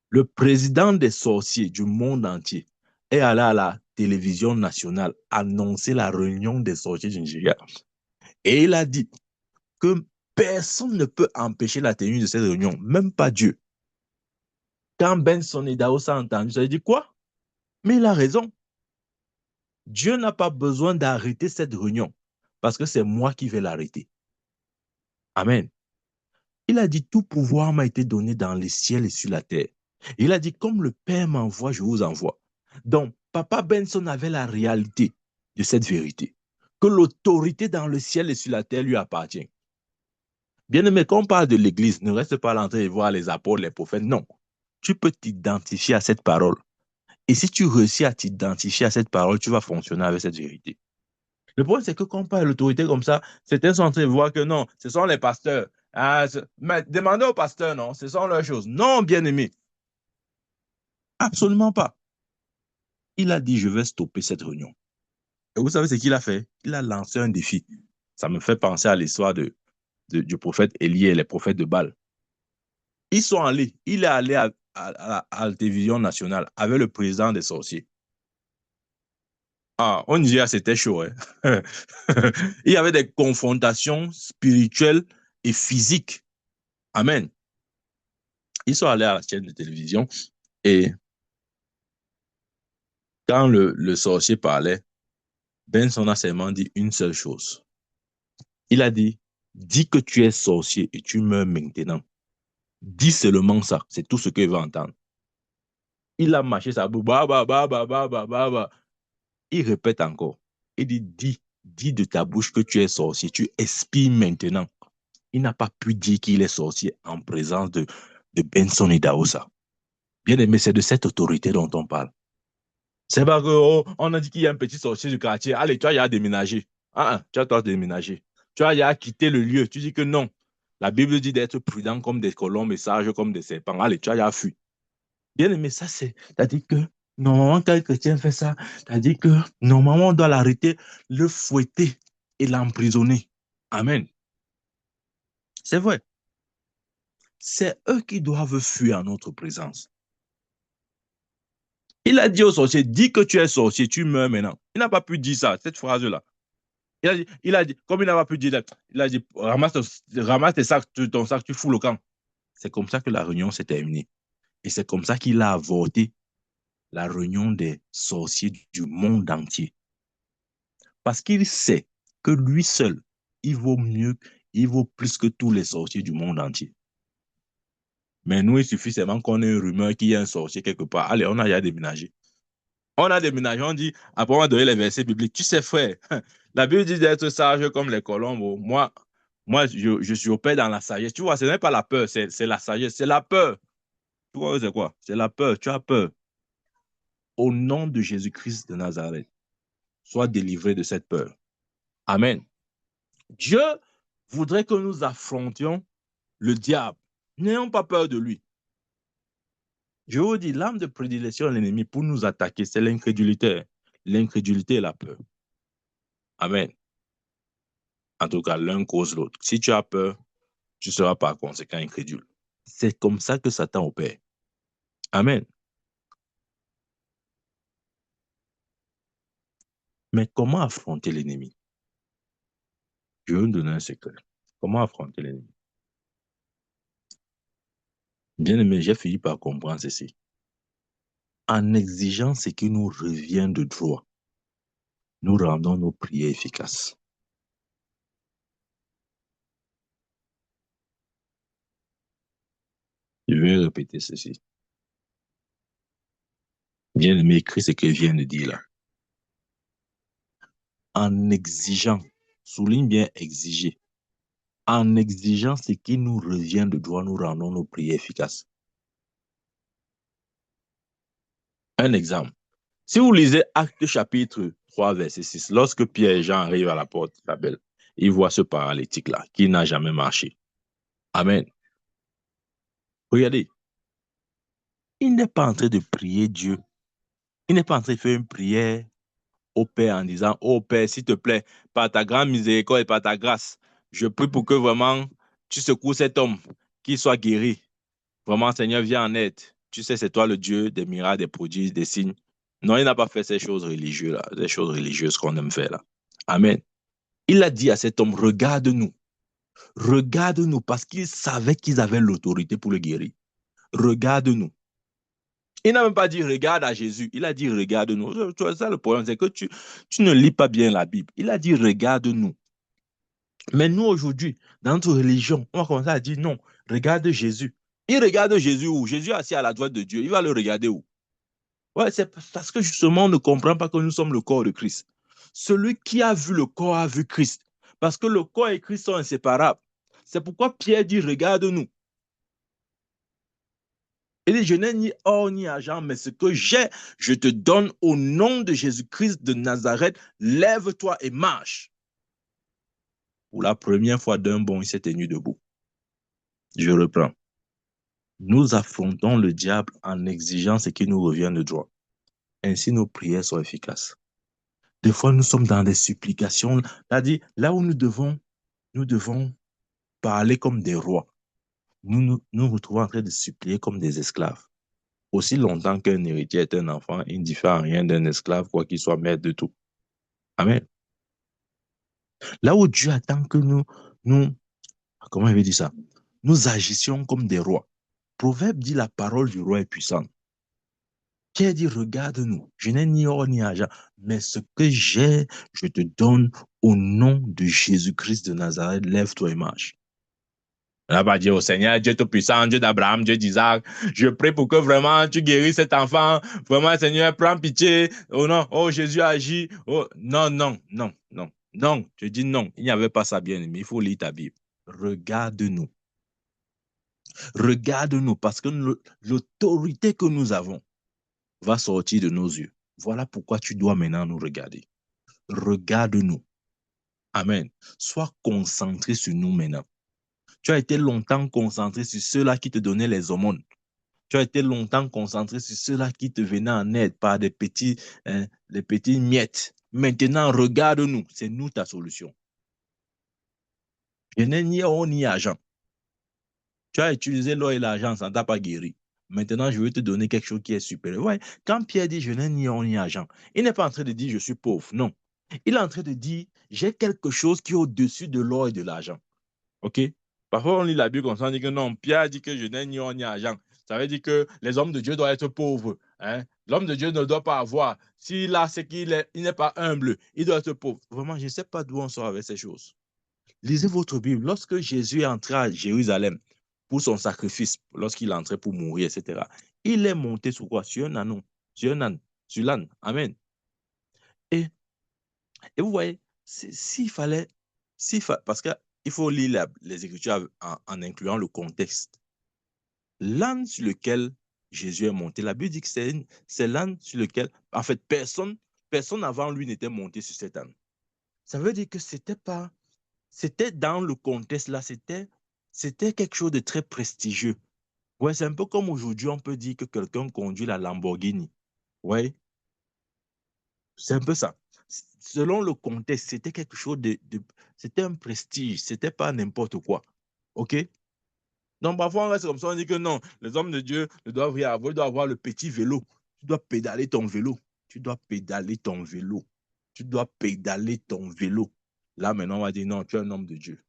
Le président des sorciers du monde entier est allé à la télévision nationale annoncer la réunion des sorciers du Nigeria. Et il a dit que personne ne peut empêcher la tenue de cette réunion, même pas Dieu. Quand Benson Idahosa a entendu ça, il dit quoi? Mais il a raison. Dieu n'a pas besoin d'arrêter cette réunion parce que c'est moi qui vais l'arrêter. Amen. Il a dit, tout pouvoir m'a été donné dans les ciels et sur la terre. Il a dit, comme le Père m'envoie, je vous envoie. Donc, Papa Benson avait la réalité de cette vérité, que l'autorité dans le ciel et sur la terre lui appartient. Bien aimé, quand on parle de l'Église, ne reste pas l'entrée et voir les apôtres, les prophètes. Non, tu peux t'identifier à cette parole. Et si tu réussis à t'identifier à cette parole, tu vas fonctionner avec cette vérité. Le problème, c'est que quand on parle de l'autorité comme ça, certains sont en train de voir que non, ce sont les pasteurs. Ah, mais demandez aux pasteurs, non, ce sont leurs choses. Non, bien-aimé. Absolument pas. Il a dit, je vais stopper cette réunion. Et vous savez ce qu'il a fait? Il a lancé un défi. Ça me fait penser à l'histoire du prophète Élie et les prophètes de Baal. Ils sont allés, il est allé à la télévision nationale avec le président des sorciers. Ah, au Nigeria, c'était chaud. Hein? Il y avait des confrontations spirituelles et physiques. Amen. Ils sont allés à la chaîne de télévision et quand le sorcier parlait, Benson a seulement dit une seule chose. Il a dit, dis que tu es sorcier et tu meurs maintenant. Dis seulement ça. C'est tout ce qu'il va entendre. Il a marché sa bouche. Il répète encore. Il dit, dis de ta bouche que tu es sorcier. Tu expires maintenant. il n'a pas pu dire qu'il est sorcier en présence de Benson et d'Aossa. Bien aimé, c'est de cette autorité dont on parle. C'est pas que, oh, on a dit qu'il y a un petit sorcier du quartier. Allez, tu as déménagé. Tu as déménagé. Tu as quitté le lieu. Tu dis que non. La Bible dit d'être prudent comme des colombes et sage comme des serpents. Allez, tu as fui. Bien aimé, ça c'est-à-dire que normalement, quand un chrétien fait ça, c'est-à-dire que normalement, on doit l'arrêter, le fouetter et l'emprisonner. Amen. C'est vrai. C'est eux qui doivent fuir en notre présence. Il a dit au sorcier, dis que tu es sorcier, tu meurs maintenant. Il n'a pas pu dire ça, cette phrase-là. Comme il n'a pas pu dire, il a dit, ramasse ton sac, tu fous le camp. C'est comme ça que la réunion s'est terminée. Et c'est comme ça qu'il a avorté la réunion des sorciers du monde entier. Parce qu'il sait que lui seul, il vaut mieux, il vaut plus que tous les sorciers du monde entier. Mais nous, il suffit seulement qu'on ait une rumeur qu'il y a un sorcier quelque part. Allez, on a déjà déménagé. On a déménagé, on dit, après on va donner les versets bibliques. Tu sais, frère, la Bible dit d'être sage comme les colombes. Moi je suis au père dans la sagesse. Tu vois, ce n'est pas la peur, c'est la sagesse, c'est la peur. Tu vois, c'est quoi? C'est la peur, tu as peur. Au nom de Jésus-Christ de Nazareth, sois délivré de cette peur. Amen. Dieu voudrait que nous affrontions le diable. N'ayons pas peur de lui. Je vous dis, l'arme de prédilection de l'ennemi pour nous attaquer, c'est l'incrédulité. L'incrédulité et la peur. Amen. En tout cas, l'un cause l'autre. Si tu as peur, tu seras par conséquent incrédule. C'est comme ça que Satan opère. Amen. Mais comment affronter l'ennemi? Je vais vous donner un secret. Comment affronter l'ennemi? Bien aimé, j'ai fini par comprendre ceci. En exigeant ce qui nous revient de droit, nous rendons nos prières efficaces. Je vais répéter ceci. Bien aimé, écris ce que je viens de dire là. En exigeant, souligne bien exiger, en exigeant ce qui nous revient de droit, nous rendons nos prières efficaces. Un exemple. Si vous lisez Actes chapitre 3, verset 6, lorsque Pierre et Jean arrivent à la porte d'Isabelle, ils voient ce paralytique-là qui n'a jamais marché. Amen. Regardez, il n'est pas en train de prier Dieu. Il n'est pas en train de faire une prière au Père en disant, oh Père, s'il te plaît, par ta grande miséricorde et par ta grâce, je prie pour que vraiment tu secoues cet homme, qu'il soit guéri. Vraiment, Seigneur, viens en aide. Tu sais, c'est toi le Dieu des miracles, des prodiges, des signes. Non, il n'a pas fait ces choses religieuses-là, ces choses religieuses qu'on aime faire là. Amen. Il a dit à cet homme, regarde-nous, parce qu'il savait qu'ils avaient l'autorité pour le guérir. Regarde-nous. Il n'a même pas dit regarde à Jésus, il a dit regarde-nous. Tu vois, ça le problème, c'est que tu ne lis pas bien la Bible. Il a dit regarde-nous. Mais nous, aujourd'hui, dans notre religion, on va commencer à dire non, regarde Jésus. Il regarde Jésus où? Jésus est assis à la droite de Dieu. Il va le regarder où? Ouais, c'est parce que justement, on ne comprend pas que nous sommes le corps de Christ. Celui qui a vu le corps a vu Christ. Parce que le corps et Christ sont inséparables. C'est pourquoi Pierre dit, regarde-nous. Il dit, je n'ai ni or ni argent, mais ce que j'ai, je te donne au nom de Jésus-Christ de Nazareth. Lève-toi et marche. Pour la première fois d'un bond, il s'est tenu debout. Je reprends. Nous affrontons le diable en exigeant ce qui nous revient de droit. Ainsi, nos prières sont efficaces. Des fois, nous sommes dans des supplications, c'est-à-dire là où nous devons parler comme des rois. Nous retrouvons en train de supplier comme des esclaves. Aussi longtemps qu'un héritier est un enfant, il ne diffère en rien d'un esclave, quoi qu'il soit maître de tout. Amen. Là où Dieu attend que comment il veut dire ça? Nous agissions comme des rois. Proverbe dit la parole du roi est puissante. Pierre dit, regarde-nous, je n'ai ni or ni argent, mais ce que j'ai, je te donne au nom de Jésus-Christ de Nazareth, lève-toi et marche. On va dire au Seigneur, Dieu Tout-Puissant, Dieu d'Abraham, Dieu d'Isaac, je prie pour que vraiment tu guérisses cet enfant. Vraiment, Seigneur, prends pitié. Oh non, oh Jésus agit. Oh non, non, non, non, non. Je dis non, il n'y avait pas ça bien aimé. Il faut lire ta Bible. regarde-nous. Regarde-nous parce que l'autorité que nous avons va sortir de nos yeux. Voilà pourquoi tu dois maintenant nous regarder. Regarde-nous. Amen. Sois concentré sur nous maintenant. Tu as été longtemps concentré sur ceux-là qui te donnaient les aumônes. Tu as été longtemps concentré sur ceux-là qui te venaient en aide par des petits miettes. Maintenant, regarde-nous. C'est nous ta solution. Je n'ai ni or ni argent. Tu as utilisé l'or et l'argent, ça ne t'a pas guéri. Maintenant, je vais te donner quelque chose qui est supérieur. Ouais, quand Pierre dit je n'ai ni or ni argent, il n'est pas en train de dire je suis pauvre. Non. Il est en train de dire j'ai quelque chose qui est au-dessus de l'or et de l'argent. OK? Parfois, on lit la Bible comme ça, on dit que non, Pierre dit que je n'ai ni or ni argent. Ça veut dire que les hommes de Dieu doivent être pauvres. Hein? L'homme de Dieu ne doit pas avoir. S'il a ce qu'il est, il n'est pas humble, il doit être pauvre. Vraiment, je ne sais pas d'où on sort avec ces choses. Lisez votre Bible. Lorsque Jésus est entré à Jérusalem pour son sacrifice, lorsqu'il est entré pour mourir, etc., il est monté sur quoi? Sur un âne. Sur un âne. Sur l'âne. Amen. Et vous voyez, s'il fallait, parce qu'il faut lire les Écritures en incluant le contexte. L'âne sur lequel Jésus est monté, la Bible dit que c'est l'âne sur lequel, en fait, personne avant lui n'était monté sur cet âne. Ça veut dire que c'était dans le contexte là, c'était quelque chose de très prestigieux. Ouais, c'est un peu comme aujourd'hui, on peut dire que quelqu'un conduit la Lamborghini. Ouais, c'est un peu ça. Selon le contexte, c'était quelque chose c'était un prestige, c'était pas n'importe quoi. OK? Donc, parfois, on reste comme ça, on dit que non, les hommes de Dieu ne doivent rien avoir, ils doivent avoir le petit vélo. Tu dois pédaler ton vélo. Tu dois pédaler ton vélo. Tu dois pédaler ton vélo. Là, maintenant, on va dire non, tu es un homme de Dieu.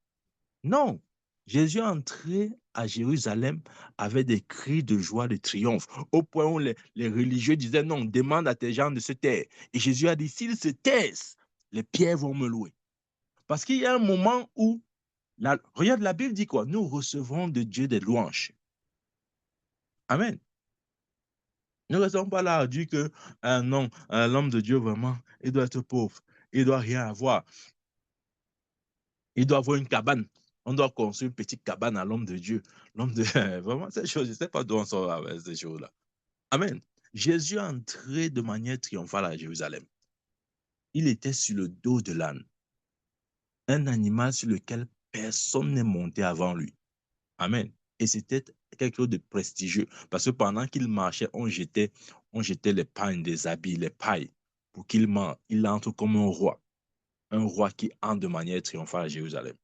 Non. Jésus est entré à Jérusalem avec des cris de joie, de triomphe, au point où les religieux disaient non, demande à tes gens de se taire. Et Jésus a dit, s'ils se taisent, les pierres vont me louer. Parce qu'il y a un moment où, regarde, la Bible dit quoi? Nous recevrons de Dieu des louanges. Amen. Ne restons pas là à dire que non, l'homme de Dieu, vraiment, il doit être pauvre. Il ne doit rien avoir. Il doit avoir une cabane. On doit construire une petite cabane à l'homme de Dieu. L'homme de vraiment, ces choses, je ne sais pas d'où on sort avec ces choses-là. Amen. Jésus est entré de manière triomphale à Jérusalem. Il était sur le dos de l'âne, un animal sur lequel personne n'est monté avant lui. Amen. Et c'était quelque chose de prestigieux parce que pendant qu'il marchait, on jetait les pagnes des habits, les pailles pour qu'il mange. Il entre comme un roi qui entre de manière triomphale à Jérusalem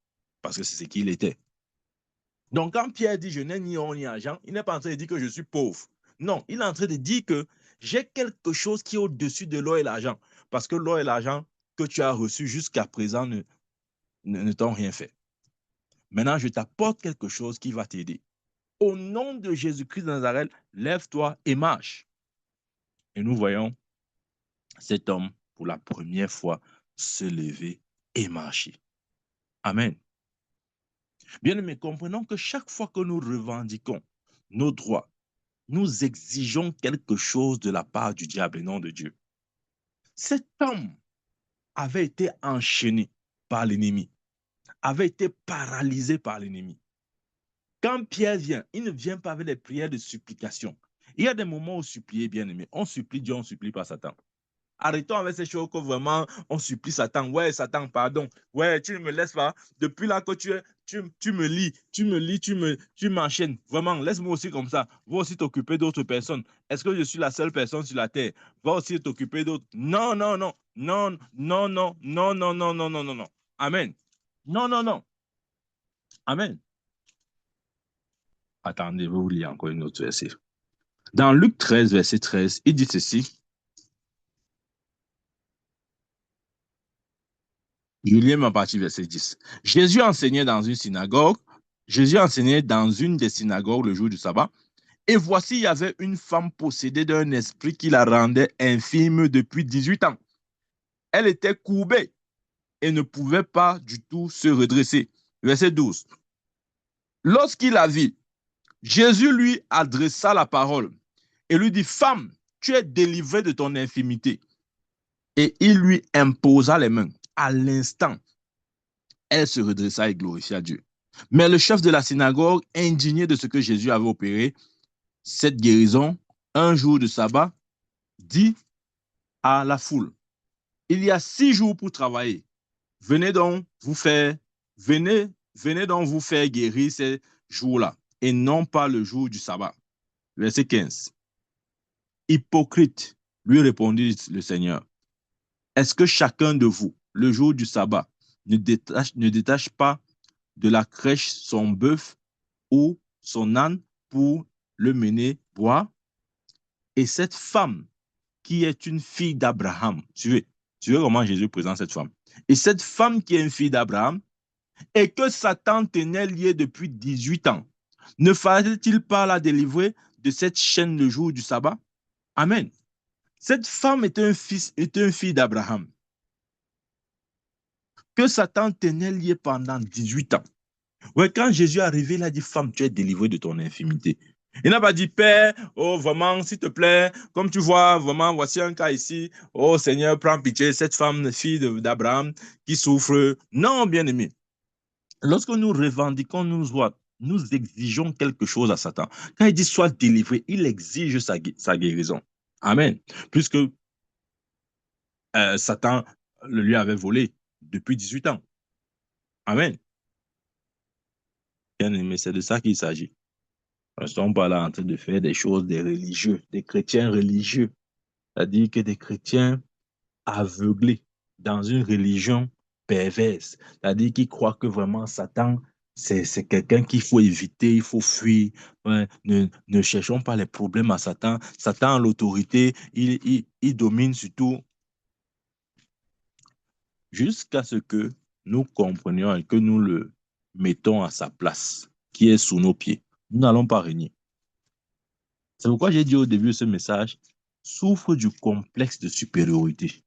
parce que c'est ce qu'il était. Donc, quand Pierre dit « je n'ai ni or ni argent », il n'est pas en train de dire que je suis pauvre. Non, il est en train de dire que j'ai quelque chose qui est au-dessus de l'or et l'argent. Parce que l'or et l'argent que tu as reçu jusqu'à présent ne t'ont rien fait. Maintenant, je t'apporte quelque chose qui va t'aider. Au nom de Jésus-Christ de Nazareth, lève-toi et marche. Et nous voyons cet homme, pour la première fois, se lever et marcher. Amen. Bien-aimés, comprenons que chaque fois que nous revendiquons nos droits, nous exigeons quelque chose de la part du diable et non de Dieu. Cet homme avait été enchaîné par l'ennemi, avait été paralysé par l'ennemi. Quand Pierre vient, il ne vient pas avec les prières de supplication. Il y a des moments où supplier, bien-aimé, on supplie Dieu, on ne supplie pas Satan. Arrêtons avec ces choses que vraiment on supplie Satan. Ouais, Satan, pardon. Ouais, tu ne me laisses pas. Depuis là que tu me lis, tu m'enchaînes. Vraiment, laisse-moi aussi comme ça. Va aussi t'occuper d'autres personnes. Est-ce que je suis la seule personne sur la terre? Va aussi t'occuper d'autres. Non, non, non. Non, non, non, non, non, non, non, non, non, non. Amen. Non, non, non. Amen. Attendez, je vais vous lire encore une autre verset. Dans Luc 13, verset 13, il dit ceci. Je lis ma partie verset 10. Jésus enseignait dans une des synagogues le jour du sabbat. Et voici, il y avait une femme possédée d'un esprit qui la rendait infirme depuis 18 ans. Elle était courbée et ne pouvait pas du tout se redresser. Verset 12. Lorsqu'il la vit, Jésus lui adressa la parole et lui dit, femme, tu es délivrée de ton infirmité. Et il lui imposa les mains. À l'instant, elle se redressa et glorifia Dieu. Mais le chef de la synagogue, indigné de ce que Jésus avait opéré, cette guérison, un jour de sabbat, dit à la foule, il y a 6 jours pour travailler. Venez donc vous faire, venez, venez donc vous faire guérir ces jours-là, et non pas le jour du sabbat. Verset 15. Hypocrite, lui répondit le Seigneur, est-ce que chacun de vous, le jour du sabbat, ne détache pas de la crèche son bœuf ou son âne pour le mener boire? Et cette femme qui est une fille d'Abraham, tu veux comment Jésus présente cette femme? Et cette femme qui est une fille d'Abraham et que Satan tenait liée depuis 18 ans, ne fallait-il pas la délivrer de cette chaîne le jour du sabbat? Amen. Cette femme était une fille d'Abraham que Satan tenait liée pendant 18 ans. Ouais, quand Jésus est arrivé, il a dit, femme, tu es délivrée de ton infimité. Il n'a pas dit, Père, oh vraiment, s'il te plaît, comme tu vois, vraiment, voici un cas ici. Oh Seigneur, prends pitié, cette femme, fille d'Abraham, qui souffre. Non, bien-aimé. Lorsque nous revendiquons nous exigeons quelque chose à Satan. Quand il dit sois délivré, il exige sa guérison. Amen. Puisque Satan le lui avait volé depuis 18 ans. Amen. Bien-aimé, c'est de ça qu'il s'agit. Nous ne sommes pas là en train de faire des choses des religieux, des chrétiens religieux. C'est-à-dire que des chrétiens aveuglés dans une religion perverse. C'est-à-dire qui croient que vraiment Satan, c'est quelqu'un qu'il faut éviter, il faut fuir. Ouais, ne cherchons pas les problèmes à Satan. Satan a l'autorité, il domine sur tout jusqu'à ce que nous comprenions et que nous le mettons à sa place, qui est sous nos pieds. Nous n'allons pas régner. C'est pourquoi j'ai dit au début de ce message, souffre du complexe de supériorité.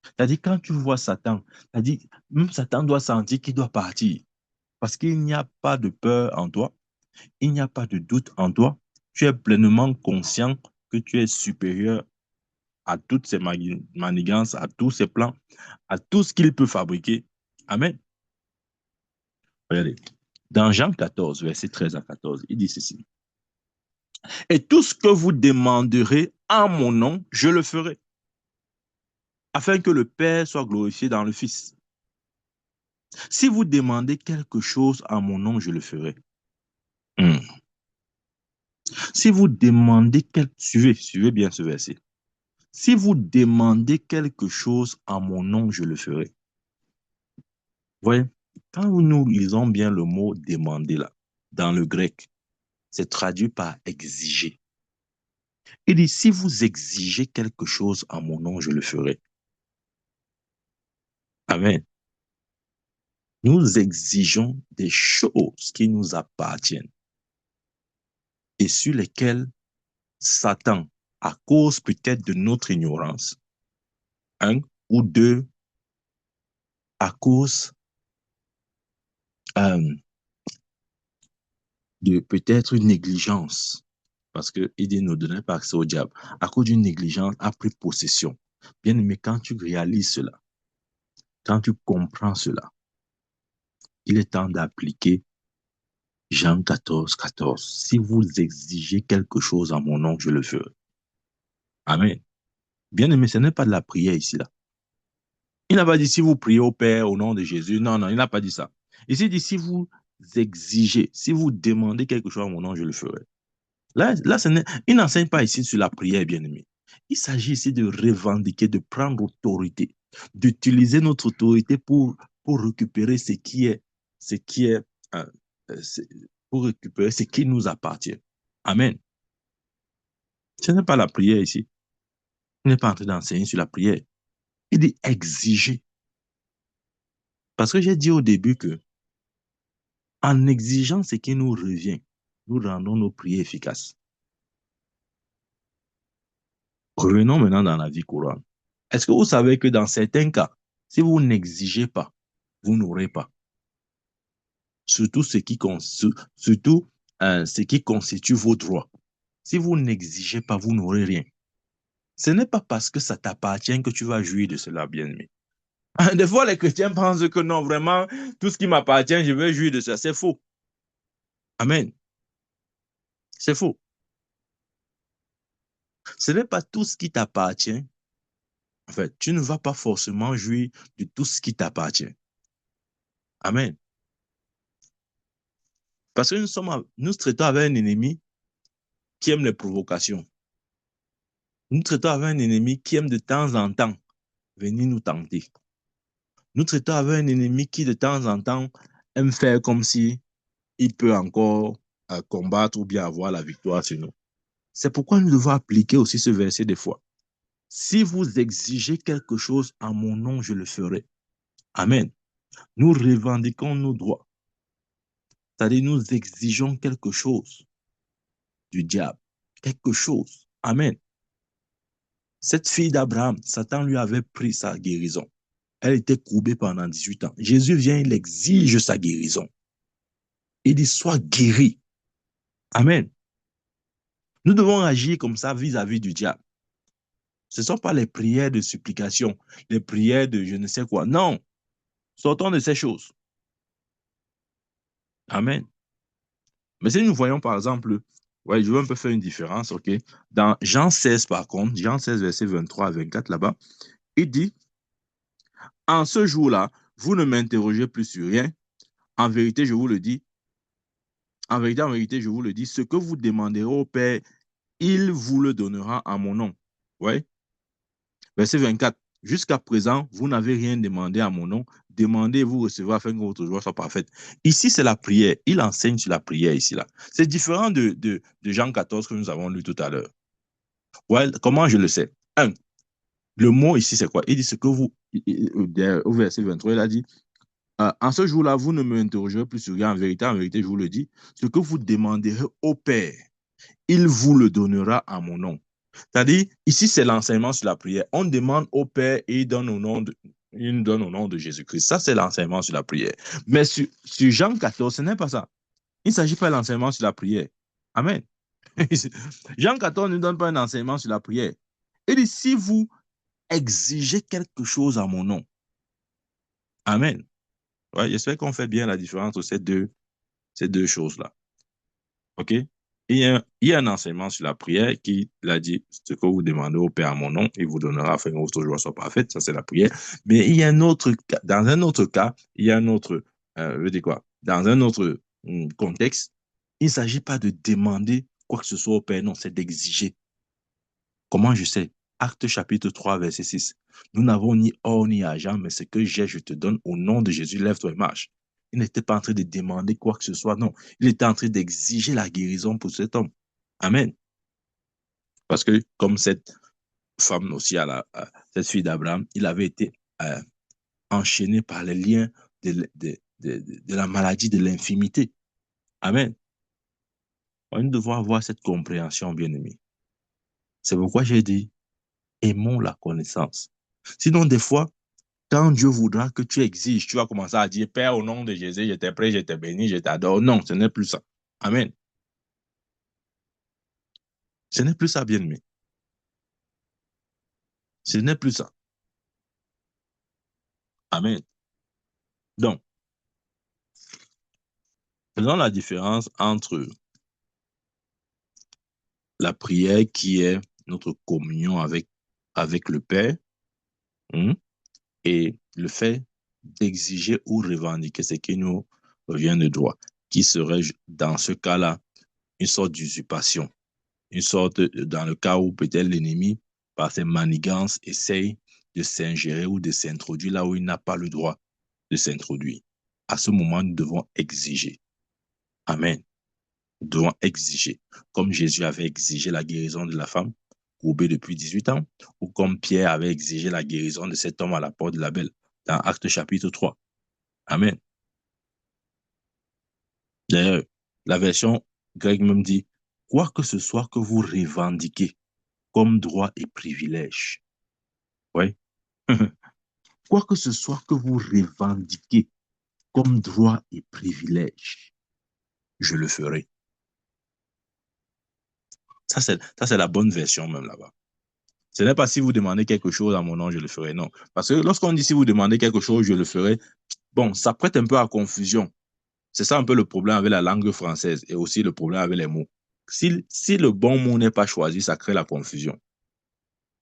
C'est-à-dire, quand tu vois Satan, c'est-à-dire, même Satan doit sentir qu'il doit partir. Parce qu'il n'y a pas de peur en toi, il n'y a pas de doute en toi. Tu es pleinement conscient que tu es supérieur à toutes ces manigances, à tous ces plans, à tout ce qu'il peut fabriquer. Amen. Regardez. Dans Jean 14, verset 13 à 14, il dit ceci. Et tout ce que vous demanderez en mon nom, je le ferai, afin que le Père soit glorifié dans le Fils. Si vous demandez quelque chose en mon nom, je le ferai. Si vous demandez suivez bien ce verset. Si vous demandez quelque chose en mon nom, je le ferai. Voyez, quand nous lisons bien le mot demander là, dans le grec, c'est traduit par exiger. Il dit, si vous exigez quelque chose en mon nom, je le ferai. Amen. Nous exigeons des choses qui nous appartiennent et sur lesquelles Satan, à cause peut-être de notre ignorance, un ou deux, à cause de peut-être une négligence, parce qu'il dit ne donnez pas accès au diable, à cause d'une négligence, a pris possession. Bien aimé, quand tu réalises cela, quand tu comprends cela, il est temps d'appliquer Jean 14, 14. Si vous exigez quelque chose en mon nom, je le ferai. Amen. Bien aimé, ce n'est pas de la prière ici, là. Il n'a pas dit si vous priez au Père au nom de Jésus. Non, non, il n'a pas dit ça. Ici, il dit si vous exigez, si vous demandez quelque chose en mon nom, je le ferai. Là, il n'enseigne pas ici sur la prière, bien-aimé. Il s'agit ici de revendiquer, de prendre autorité, d'utiliser notre autorité pour récupérer ce qui est, euh, pour récupérer ce qui nous appartient. Amen. Ce n'est pas la prière ici. Il n'est pas en train d'enseigner sur la prière. Il dit exiger. Parce que j'ai dit au début que en exigeant ce qui nous revient, nous rendons nos prières efficaces. Revenons maintenant dans la vie courante. Est-ce que vous savez que dans certains cas, si vous n'exigez pas, vous n'aurez pas. Surtout ce qui constitue vos droits. Si vous n'exigez pas, vous n'aurez rien. Ce n'est pas parce que ça t'appartient que tu vas jouir de cela, bien-aimé. Des fois, les chrétiens pensent que non, vraiment, tout ce qui m'appartient, je vais jouir de ça. C'est faux. Amen. C'est faux. Ce n'est pas tout ce qui t'appartient. En fait, tu ne vas pas forcément jouir de tout ce qui t'appartient. Amen. Parce que nous traitons avec un ennemi qui aime les provocations. Nous traitons avec un ennemi qui aime de temps en temps venir nous tenter. Nous traitons avec un ennemi qui de temps en temps aime faire comme si il peut encore combattre ou bien avoir la victoire sur nous. C'est pourquoi nous devons appliquer aussi ce verset des fois. Si vous exigez quelque chose en mon nom, je le ferai. Amen. Nous revendiquons nos droits. C'est-à-dire, nous exigeons quelque chose du diable. Quelque chose. Amen. Cette fille d'Abraham, Satan lui avait pris sa guérison. Elle était courbée pendant 18 ans. Jésus vient, il exige sa guérison. Il dit, sois guéri. Amen. Nous devons agir comme ça vis-à-vis du diable. Ce ne sont pas les prières de supplication, les prières de je ne sais quoi. Non. Sortons de ces choses. Amen. Mais si nous voyons par exemple, ouais, je veux un peu faire une différence, ok? Dans Jean 16, par contre, Jean 16, verset 23 à 24, là-bas, il dit, en ce jour-là, vous ne m'interrogez plus sur rien. En vérité, je vous le dis, en vérité, je vous le dis, ce que vous demanderez au Père, il vous le donnera en mon nom. Ouais. Verset 24. Jusqu'à présent, vous n'avez rien demandé à mon nom. Demandez, vous recevrez afin que votre joie soit parfaite. Ici, c'est la prière. Il enseigne sur la prière ici, là. C'est différent de Jean 14 que nous avons lu tout à l'heure. Ouais, comment je le sais? Un, le mot ici, c'est quoi? Il dit ce que vous, au verset 23, il a dit, en ce jour-là, vous ne m'interrogerez plus sur rien. En vérité, je vous le dis, ce que vous demanderez au Père, il vous le donnera en mon nom. C'est-à-dire, ici, c'est l'enseignement sur la prière. On demande au Père et il nous donne au nom de Jésus-Christ. Ça, c'est l'enseignement sur la prière. Mais sur Jean 14, ce n'est pas ça. Il ne s'agit pas de l'enseignement sur la prière. Amen. Jean 14 ne donne pas un enseignement sur la prière. Il dit, si vous exigez quelque chose à mon nom, Amen. Ouais, j'espère qu'on fait bien la différence entre ces deux choses-là. OK? Il y a un enseignement sur la prière qui l'a dit, ce que vous demandez au Père à mon nom, il vous donnera afin que votre joie soit parfaite. Ça, c'est la prière. Mais il y a un autre cas, dans un autre cas, il y a un autre, je veux dire quoi, dans un autre contexte, il ne s'agit pas de demander quoi que ce soit au Père, non, c'est d'exiger. Comment je sais? Acte chapitre 3, verset 6. Nous n'avons ni or ni argent, mais ce que j'ai, je te donne au nom de Jésus, lève-toi et marche. Il n'était pas en train de demander quoi que ce soit, non. Il était en train d'exiger la guérison pour cet homme. Amen. Parce que comme cette femme aussi, cette fille d'Abraham, il avait été enchaîné par les liens de la maladie de l'infimité. Amen. Nous devons avoir cette compréhension, bien-aimés. C'est pourquoi j'ai dit, aimons la connaissance. Sinon, des fois, quand Dieu voudra que tu exiges, tu vas commencer à dire, Père, au nom de Jésus, je t'ai pris, je t'ai béni, je t'adore. Non, ce n'est plus ça. Amen. Ce n'est plus ça, bien-aimé. Ce n'est plus ça. Amen. Donc, faisons la différence entre la prière qui est notre communion avec le Père et le fait d'exiger ou revendiquer ce qui nous revient de droit, qui serait dans ce cas-là une sorte d'usurpation, une sorte, dans le cas où peut-être l'ennemi, par ses manigances, essaye de s'ingérer ou de s'introduire là où il n'a pas le droit de s'introduire. À ce moment, nous devons exiger. Amen. Nous devons exiger. Comme Jésus avait exigé la guérison de la femme, courbée depuis 18 ans, ou comme Pierre avait exigé la guérison de cet homme à la porte de la Belle, dans Acte chapitre 3. Amen. D'ailleurs, la version grecque même dit, quoi que ce soit que vous revendiquez comme droit et privilège. Oui. Quoi que ce soit que vous revendiquez comme droit et privilège, je le ferai. Ça, c'est la bonne version même là-bas. Ce n'est pas si vous demandez quelque chose à mon nom, je le ferai. Non. Parce que lorsqu'on dit si vous demandez quelque chose, je le ferai, bon, ça prête un peu à confusion. C'est ça un peu le problème avec la langue française et aussi le problème avec les mots. Si le bon mot n'est pas choisi, ça crée la confusion.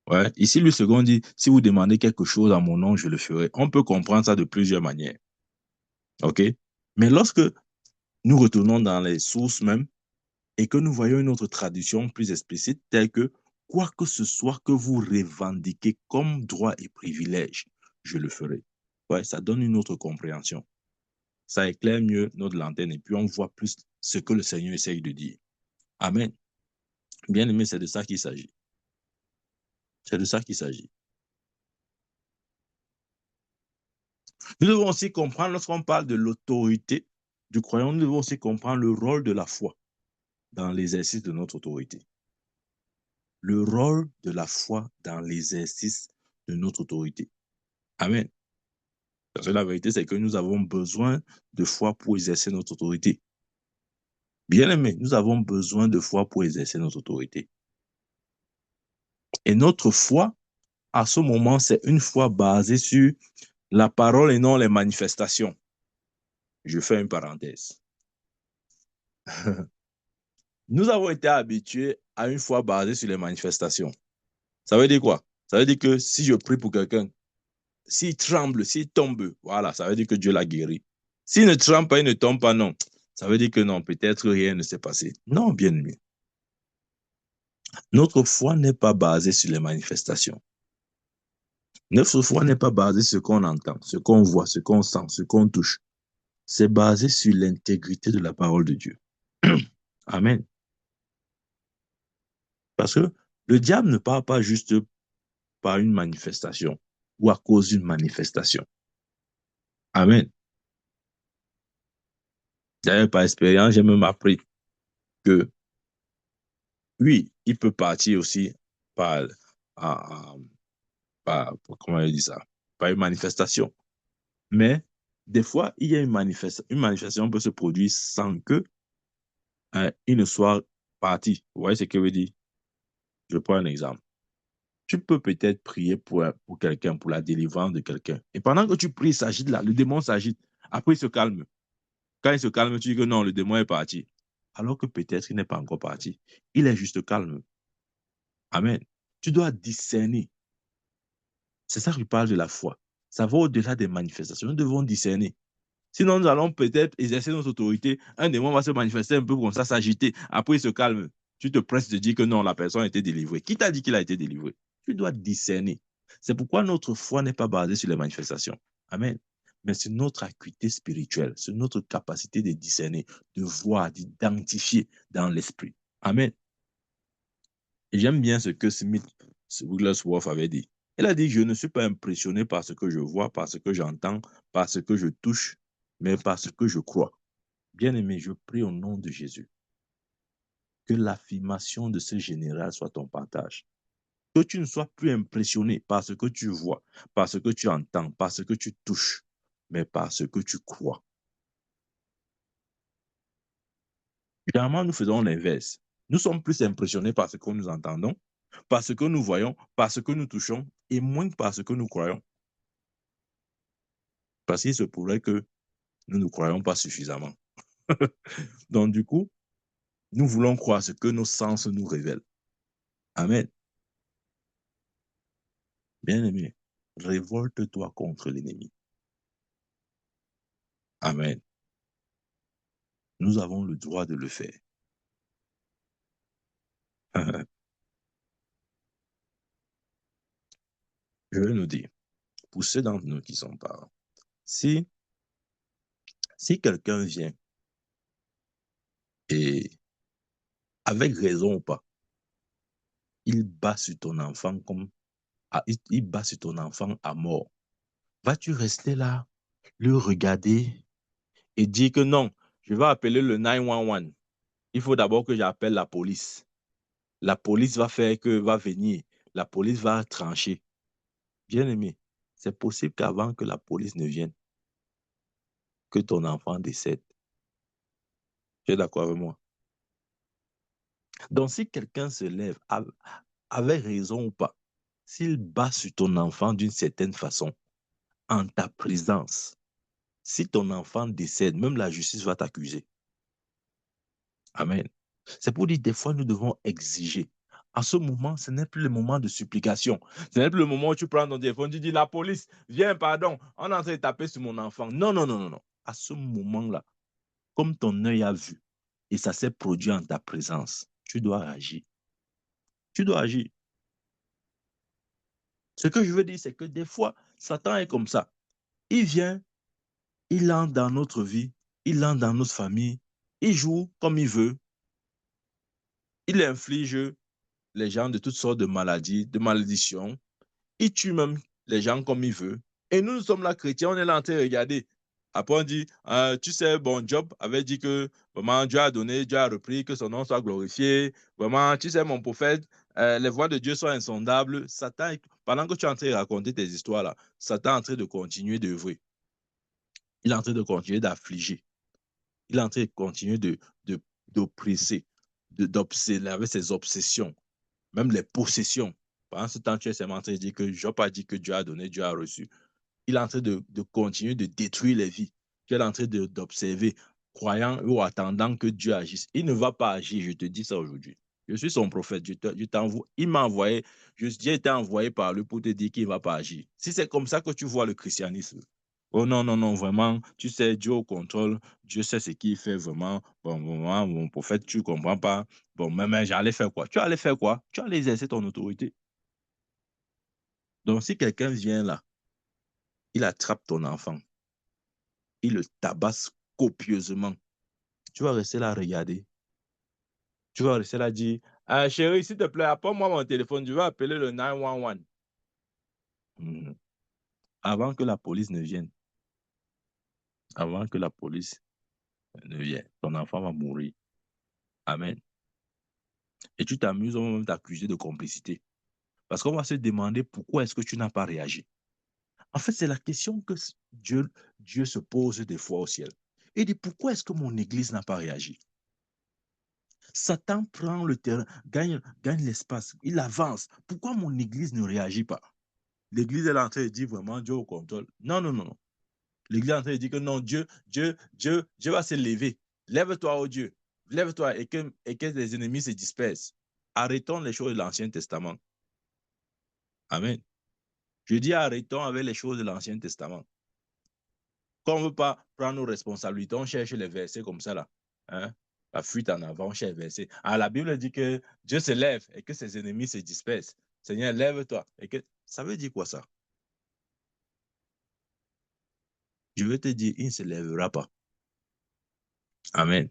Ouais. Ici, le second dit, si vous demandez quelque chose à mon nom, je le ferai. On peut comprendre ça de plusieurs manières. OK? Mais lorsque nous retournons dans les sources même et que nous voyons une autre traduction plus explicite, telle que quoi que ce soit que vous revendiquez comme droit et privilège, je le ferai. Ouais, ça donne une autre compréhension. Ça éclaire mieux notre lanterne et puis on voit plus ce que le Seigneur essaye de dire. Amen. Bien aimé, c'est de ça qu'il s'agit. C'est de ça qu'il s'agit. Nous devons aussi comprendre, lorsqu'on parle de l'autorité du croyant, nous devons aussi comprendre le rôle de la foi dans l'exercice de notre autorité. Le rôle de la foi dans l'exercice de notre autorité. Amen. Parce que la vérité, c'est que nous avons besoin de foi pour exercer notre autorité. Bien aimé, nous avons besoin de foi pour exercer notre autorité. Et notre foi, à ce moment, c'est une foi basée sur la parole et non les manifestations. Je fais une parenthèse. Nous avons été habitués à une foi basée sur les manifestations. Ça veut dire quoi? Ça veut dire que si je prie pour quelqu'un, s'il tremble, s'il tombe, voilà, ça veut dire que Dieu l'a guéri. S'il ne tremble pas, il ne tombe pas, non. Ça veut dire que non, peut-être rien ne s'est passé. Non, bien aimé. Notre foi n'est pas basée sur les manifestations. Notre foi n'est pas basée sur ce qu'on entend, ce qu'on voit, ce qu'on sent, ce qu'on touche. C'est basé sur l'intégrité de la parole de Dieu. Amen. Parce que le diable ne parle pas juste par une manifestation ou à cause d'une manifestation. Amen. D'ailleurs, par expérience, j'ai même appris que oui, il peut partir aussi par, à- comment il dit ça, par une manifestation. Mais des fois, il y a une manifestation peut se produire sans que il ne soit parti. Vous voyez ce que je veux dire? Je prends un exemple. Tu peux peut-être prier pour quelqu'un, pour la délivrance de quelqu'un. Et pendant que tu pries, il s'agite là, le démon s'agite. Après, il se calme. Quand il se calme, tu dis que non, le démon est parti. Alors que peut-être qu'il n'est pas encore parti. Il est juste calme. Amen. Tu dois discerner. C'est ça que je parle de la foi. Ça va au-delà des manifestations. Nous devons discerner. Sinon, nous allons peut-être exercer notre autorité. Un démon va se manifester un peu comme ça, s'agiter. Après, il se calme. Tu te presses de dire que non, la personne a été délivrée. Qui t'a dit qu'il a été délivré? Tu dois discerner. C'est pourquoi notre foi n'est pas basée sur les manifestations. Amen. Mais c'est notre acuité spirituelle, c'est notre capacité de discerner, de voir, d'identifier dans l'esprit. Amen. Et j'aime bien ce que Smith Wigglesworth avait dit. Il a dit, je ne suis pas impressionné par ce que je vois, par ce que j'entends, par ce que je touche, mais par ce que je crois. Bien-aimé, je prie au nom de Jésus que l'affirmation de ce général soit ton partage. Que tu ne sois plus impressionné par ce que tu vois, par ce que tu entends, par ce que tu touches, mais par ce que tu crois. Généralement, nous faisons l'inverse. Nous sommes plus impressionnés par ce que nous entendons, par ce que nous voyons, par ce que nous touchons, et moins par ce que nous croyons. Parce qu'il se pourrait que nous ne croyons pas suffisamment. Donc, du coup, nous voulons croire ce que nos sens nous révèlent. Amen. Bien-aimé, révolte-toi contre l'ennemi. Amen. Nous avons le droit de le faire. Je vais nous dire, pour ceux d'entre nous qui sont parents, si, si quelqu'un vient et, avec raison ou pas, il bat sur ton enfant comme il bat sur ton enfant à mort, vas-tu rester là, le regarder et dire que non, je vais appeler le 911. Il faut d'abord que j'appelle la police. La police va venir. La police va trancher. Bien aimé, c'est possible qu'avant que la police ne vienne, que ton enfant décède. Tu es d'accord avec moi? Donc, si quelqu'un se lève avec raison ou pas, s'il bat sur ton enfant d'une certaine façon, en ta présence, Si ton enfant décède, même la justice va t'accuser. Amen. C'est pour dire, des fois, nous devons exiger. À ce moment, ce n'est plus le moment de supplication. Ce n'est plus le moment où tu prends ton téléphone, tu dis, la police, viens, pardon, on est en train de taper sur mon enfant. Non, non, non, non, non. À ce moment-là, comme ton œil a vu et ça s'est produit en ta présence, tu dois agir. Tu dois agir. Ce que je veux dire, c'est que des fois, Satan est comme ça. Il vient, il entre dans notre vie, il entre dans notre famille, il joue comme il veut, il inflige les gens de toutes sortes de maladies, de malédictions. Il tue même les gens comme il veut. Et nous, nous sommes là, chrétiens, on est là en train de regarder. Après, on dit, tu sais, bon, Job avait dit que vraiment Dieu a donné, Dieu a repris, que son nom soit glorifié. Vraiment, tu sais, mon prophète, les voies de Dieu sont insondables. Satan, pendant que tu es en train de raconter tes histoires là, Satan est en train de continuer d'œuvrer. Il est en train de continuer d'affliger. Il est en train de continuer d'oppresser, d'obséder avec ses obsessions, même les possessions. Pendant ce temps, tu es seulement en train de dire que Job a dit que Dieu a donné, Dieu a reçu. Il est en train de continuer de détruire les vies. Tu es en train d'observer, croyant ou attendant que Dieu agisse. Il ne va pas agir, je te dis ça aujourd'hui. Je suis son prophète, il m'a envoyé, j'ai été envoyé par lui pour te dire qu'il ne va pas agir. Si c'est comme ça que tu vois le christianisme, oh non, non, non, vraiment, tu sais, Dieu au contrôle, Dieu sait ce qu'il fait vraiment. Bon, vraiment, mon prophète, tu ne comprends pas. Bon, mais j'allais faire quoi? Tu allais faire quoi? Tu allais exercer ton autorité. Donc, si quelqu'un vient là, il attrape ton enfant, il le tabasse copieusement, tu vas rester là à regarder. Tu vas rester là à dire, ah, chérie, s'il te plaît, apporte-moi mon téléphone, je vais appeler le 911. Mhm. Avant que la police ne vienne, avant que la police ne vienne, ton enfant va mourir. Amen. Et tu t'amuses, on va même t'accuser de complicité. Parce qu'on va se demander pourquoi est-ce que tu n'as pas réagi. En fait, c'est la question que Dieu se pose des fois au ciel. Il dit, pourquoi est-ce que mon église n'a pas réagi? Satan prend le terrain, gagne l'espace, il avance. Pourquoi mon église ne réagit pas? L'église est en train de dire vraiment Dieu au contrôle. Non, non, non, non. L'église est en train de dire que non, Dieu va se lever. Lève-toi, oh Dieu. Lève-toi et que les ennemis se dispersent. Arrêtons les choses de l'Ancien Testament. Amen. Je dis arrêtons avec les choses de l'Ancien Testament. Quand on ne veut pas prendre nos responsabilités, on cherche les versets comme ça là. Hein? La fuite en avant, on cherche les versets. Ah, la Bible dit que Dieu se lève et que ses ennemis se dispersent. Seigneur, lève-toi. Et que... Ça veut dire quoi ça? Je veux te dire, il ne se lèvera pas. Amen.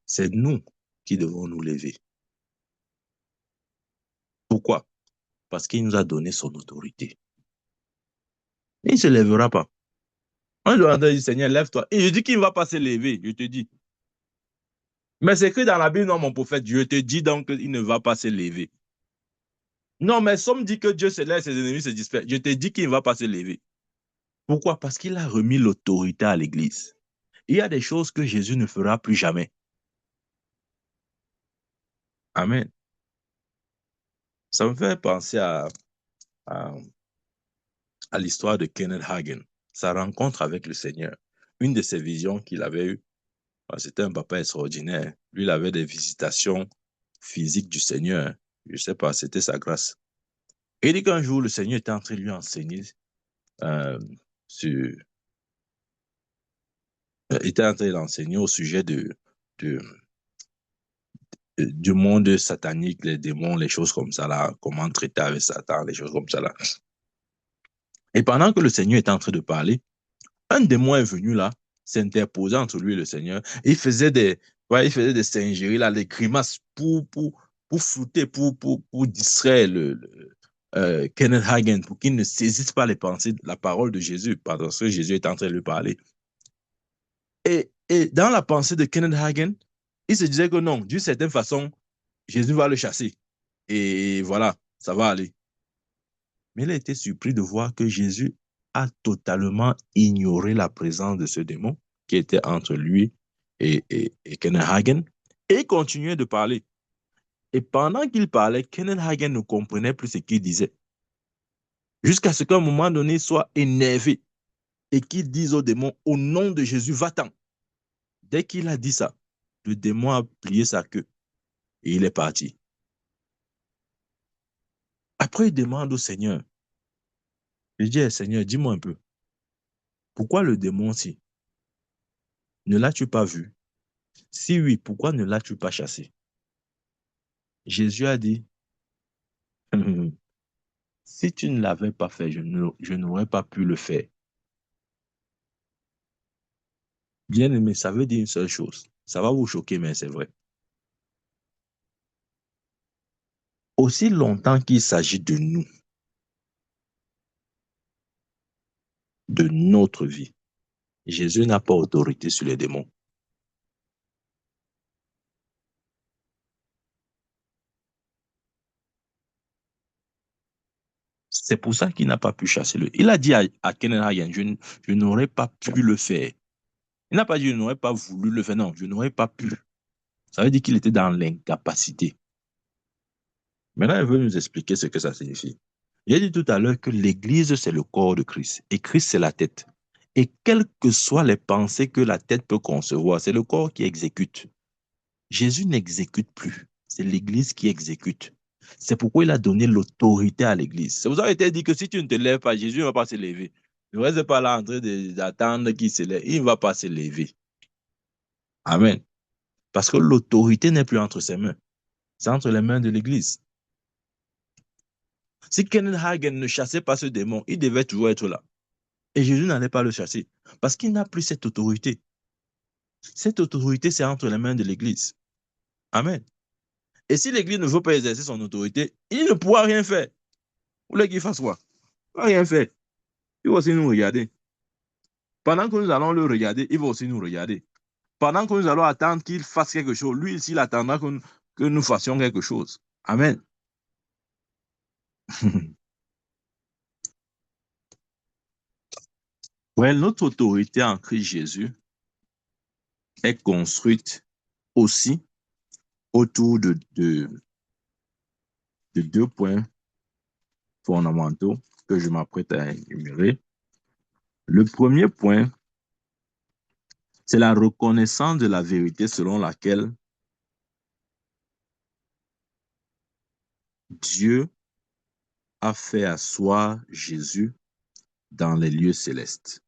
C'est nous qui devons nous lever. Pourquoi? Parce qu'il nous a donné son autorité. Il ne se lèvera pas. On lui a dit, Seigneur, lève-toi. Et je dis qu'il ne va pas se lever, je te dis. Mais c'est écrit dans la Bible, non, mon prophète, je te dis donc qu'il ne va pas se lever. Non, mais Somme dit que Dieu se lève, ses ennemis se dispersent. Je te dis qu'il ne va pas se lever. Pourquoi? Parce qu'il a remis l'autorité à l'Église. Il y a des choses que Jésus ne fera plus jamais. Amen. Ça me fait penser à, à l'histoire de Kenneth Hagin, sa rencontre avec le Seigneur. Une de ses visions qu'il avait eues, c'était un papa extraordinaire. Lui, il avait des visitations physiques du Seigneur. Je ne sais pas, c'était sa grâce. Et il dit qu'un jour, le Seigneur était en train de lui enseigner euh, sur, était en train d'enseigner au sujet de, du monde satanique, les démons, les choses comme ça là, comment traiter avec Satan, les choses comme ça là. Et pendant que le Seigneur était en train de parler, un démon est venu là, s'interposer entre lui et le Seigneur. Et il faisait des singeries là, des grimaces pour flouter, pour distraire Kenneth Hagin, pour qu'il ne saisisse pas les pensées, la parole de Jésus, parce que Jésus est en train de lui parler. Et dans la pensée de Kenneth Hagin, il se disait que non, d'une certaine façon, Jésus va le chasser. Et voilà, ça va aller. Mais il a été surpris de voir que Jésus a totalement ignoré la présence de ce démon qui était entre lui et Kenneth Hagin. Et il continuait de parler. Et pendant qu'il parlait, Kenneth Hagin ne comprenait plus ce qu'il disait. Jusqu'à ce qu'à un moment donné, il soit énervé. et qu'il dise au démon, au nom de Jésus, va-t'en. Dès qu'il a dit ça, le démon a plié sa queue et il est parti. Après, il demande au Seigneur, il dit, Seigneur, dis-moi un peu, pourquoi le démon si? Ne l'as-tu pas vu? Si oui, pourquoi ne l'as-tu pas chassé? Jésus a dit, si tu ne l'avais pas fait, je n'aurais pas pu le faire. Bien aimé, ça veut dire une seule chose. Ça va vous choquer, mais c'est vrai. Aussi longtemps qu'il s'agit de nous, de notre vie, Jésus n'a pas autorité sur les démons. C'est pour ça qu'il n'a pas pu chasser le. Il a dit à Kenneth Hagin, je n'aurais pas pu le faire. Il n'a pas dit je n'aurais pas voulu le faire. Non, je n'aurais pas pu. Ça veut dire qu'il était dans l'incapacité. Maintenant, il veut nous expliquer ce que ça signifie. J'ai dit tout à l'heure que l'Église, c'est le corps de Christ. Et Christ, c'est la tête. Et quelles que soient les pensées que la tête peut concevoir, c'est le corps qui exécute. Jésus n'exécute plus. C'est l'Église qui exécute. C'est pourquoi il a donné l'autorité à l'Église. Ça vous a été dit que si tu ne te lèves pas, Jésus ne va pas se lever. Ne reste pas là en train d'attendre qu'il se lève. Il ne va pas se lever. Amen. Parce que l'autorité n'est plus entre ses mains. C'est entre les mains de l'Église. Si Kenneth Hagin ne chassait pas ce démon, il devait toujours être là. Et Jésus n'allait pas le chasser. Parce qu'il n'a plus cette autorité. Cette autorité, c'est entre les mains de l'Église. Amen. Et si l'Église ne veut pas exercer son autorité, il ne pourra rien faire. Vous voulez qu'il fasse quoi? Il ne va rien faire. Il va aussi nous regarder. Pendant que nous allons le regarder, il va aussi nous regarder. Pendant que nous allons attendre qu'il fasse quelque chose, lui, il attendra que nous fassions quelque chose. Amen. Ouais, notre autorité en Christ Jésus est construite aussi autour de deux points fondamentaux que je m'apprête à énumérer. Le premier point, c'est la reconnaissance de la vérité selon laquelle Dieu a fait asseoir Jésus dans les lieux célestes.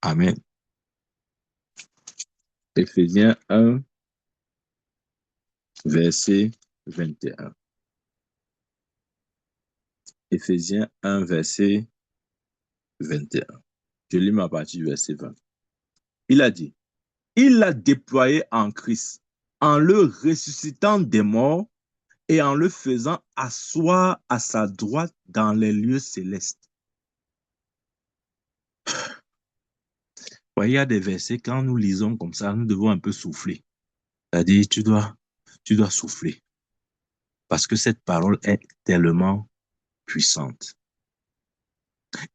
Amen. Éphésiens 1, verset 21. Éphésiens 1, verset 21. Je lis ma partie du verset 20. Il a dit, il l'a déployé en Christ, en le ressuscitant des morts et en le faisant asseoir à sa droite dans les lieux célestes. Il y a des versets, quand nous lisons comme ça, nous devons un peu souffler. C'est-à-dire, tu dois souffler. Parce que cette parole est tellement puissante.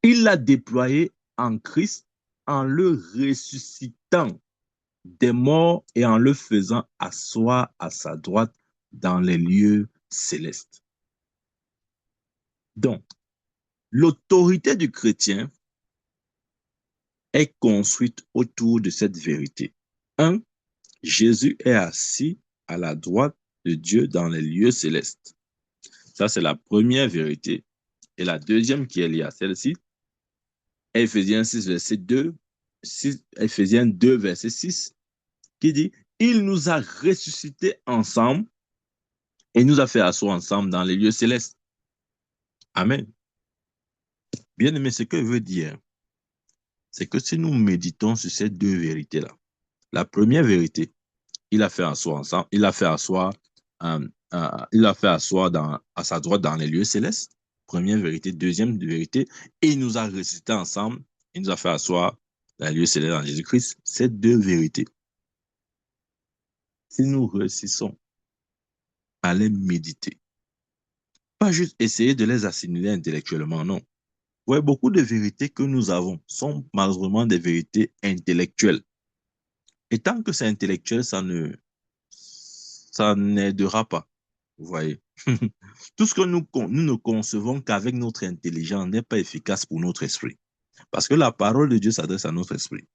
Il l'a déployé en Christ en le ressuscitant des morts et en le faisant asseoir à sa droite dans les lieux célestes. Donc, l'autorité du chrétien est construite autour de cette vérité. 1. Jésus est assis à la droite de Dieu dans les lieux célestes. Ça, c'est la première vérité. Et la deuxième qui est liée à celle-ci, Éphésiens 6, verset 2, Éphésiens 2, verset 6, qui dit, il nous a ressuscités ensemble et nous a fait asseoir ensemble dans les lieux célestes. Amen. Bien aimé, ce que je veux dire, c'est que si nous méditons sur ces deux vérités-là, la première vérité, il a fait asseoir ensemble, il a fait asseoir à sa droite dans les lieux célestes. Première vérité. Deuxième vérité, et il nous a ressuscités ensemble, il nous a fait asseoir dans les lieux célestes en Jésus-Christ. Ces deux vérités, si nous réussissons à les méditer, pas juste essayer de les assimiler intellectuellement, non. Ouais, beaucoup de vérités que nous avons sont malheureusement des vérités intellectuelles. Et tant que c'est intellectuel, ça n'aidera pas. Vous voyez. Tout ce que nous ne concevons qu'avec notre intelligence n'est pas efficace pour notre esprit. Parce que la parole de Dieu s'adresse à notre esprit.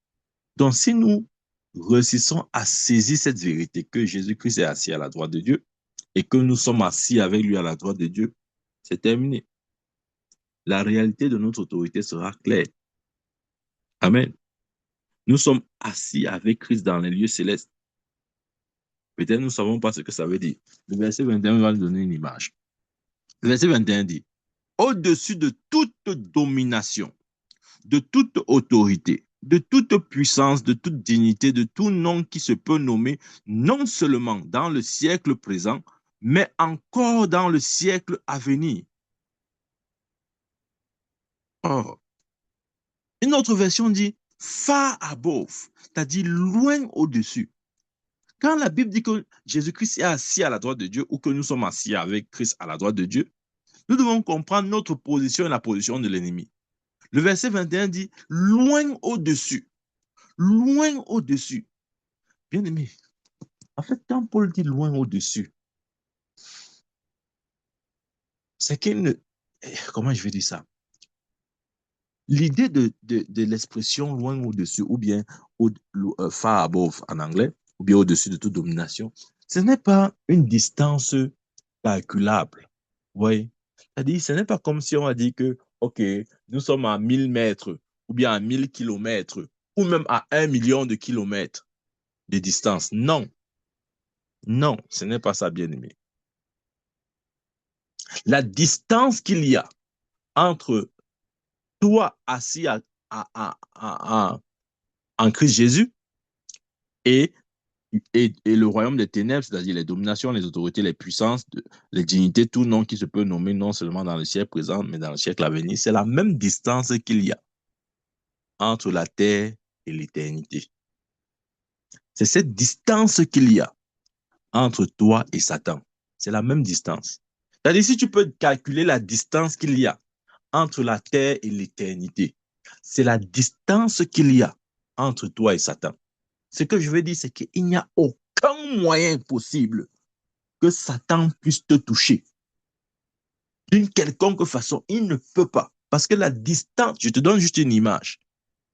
Donc, si nous réussissons à saisir cette vérité que Jésus-Christ est assis à la droite de Dieu et que nous sommes assis avec lui à la droite de Dieu, c'est terminé. La réalité de notre autorité sera claire. Amen. Nous sommes assis avec Christ dans les lieux célestes. Peut-être nous ne savons pas ce que ça veut dire. Le verset 21 va nous donner une image. Le verset 21 dit, au-dessus de toute domination, de toute autorité, de toute puissance, de toute dignité, de tout nom qui se peut nommer, non seulement dans le siècle présent, mais encore dans le siècle à venir. Or, une autre version dit far above, c'est-à-dire loin au-dessus. Quand la Bible dit que Jésus-Christ est assis à la droite de Dieu ou que nous sommes assis avec Christ à la droite de Dieu, nous devons comprendre notre position et la position de l'ennemi. Le verset 21 dit loin au-dessus. Loin au-dessus. Bien aimé, en fait, quand Paul dit loin au-dessus, c'est qu'il ne. Comment je vais dire ça? L'idée de l'expression loin au-dessus, ou bien far above en anglais, ou bien au-dessus de toute domination, ce n'est pas une distance calculable. Oui. C'est-à-dire, ce n'est pas comme si on a dit que, OK, nous sommes à 1000 mètres, ou bien à 1000 kilomètres, ou même à 1 million de kilomètres de distance. Non, non, ce n'est pas ça, bien aimé. La distance qu'il y a entre toi assis en Christ Jésus et, et le royaume des ténèbres, c'est-à-dire les dominations, les autorités, les puissances, les dignités, tout nom qui se peut nommer non seulement dans le siècle présent, mais dans le siècle à venir, c'est la même distance qu'il y a entre la terre et l'éternité. C'est cette distance qu'il y a entre toi et Satan. C'est la même distance. C'est-à-dire, si tu peux calculer la distance qu'il y a entre la terre et l'éternité, c'est la distance qu'il y a entre toi et Satan. Ce que je veux dire, c'est qu'il n'y a aucun moyen possible que Satan puisse te toucher. D'une quelconque façon, il ne peut pas. Parce que la distance, je te donne juste une image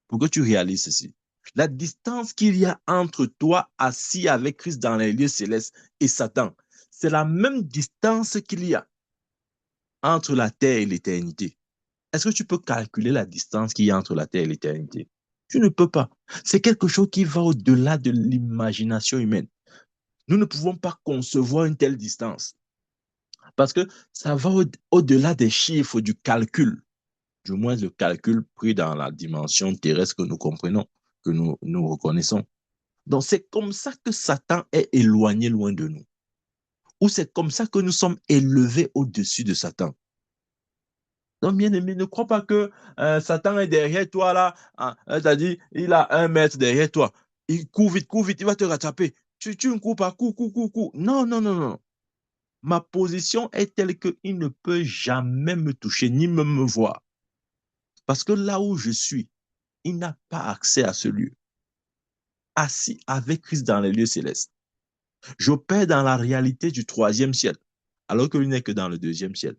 pour que tu réalises ceci. La distance qu'il y a entre toi assis avec Christ dans les lieux célestes et Satan, c'est la même distance qu'il y a entre la terre et l'éternité. Est-ce que tu peux calculer la distance qu'il y a entre la terre et l'éternité? Tu ne peux pas. C'est quelque chose qui va au-delà de l'imagination humaine. Nous ne pouvons pas concevoir une telle distance parce que ça va au-delà des chiffres, du calcul, du moins le calcul pris dans la dimension terrestre que nous comprenons, que nous reconnaissons. Donc c'est comme ça que Satan est éloigné loin de nous. Ou c'est comme ça que nous sommes élevés au-dessus de Satan. Donc, bien aimé, ne crois pas que Satan est derrière toi là. Hein, c'est-à-dire, il a 1 mètre derrière toi. Il court vite, il va te rattraper. Tu ne cours pas, cours. Non, non, non, non. Ma position est telle qu'il ne peut jamais me toucher, ni me voir. Parce que là où je suis, il n'a pas accès à ce lieu. Assis avec Christ dans les lieux célestes. J'opère dans la réalité du troisième ciel, alors qu'il n'est que dans le deuxième ciel.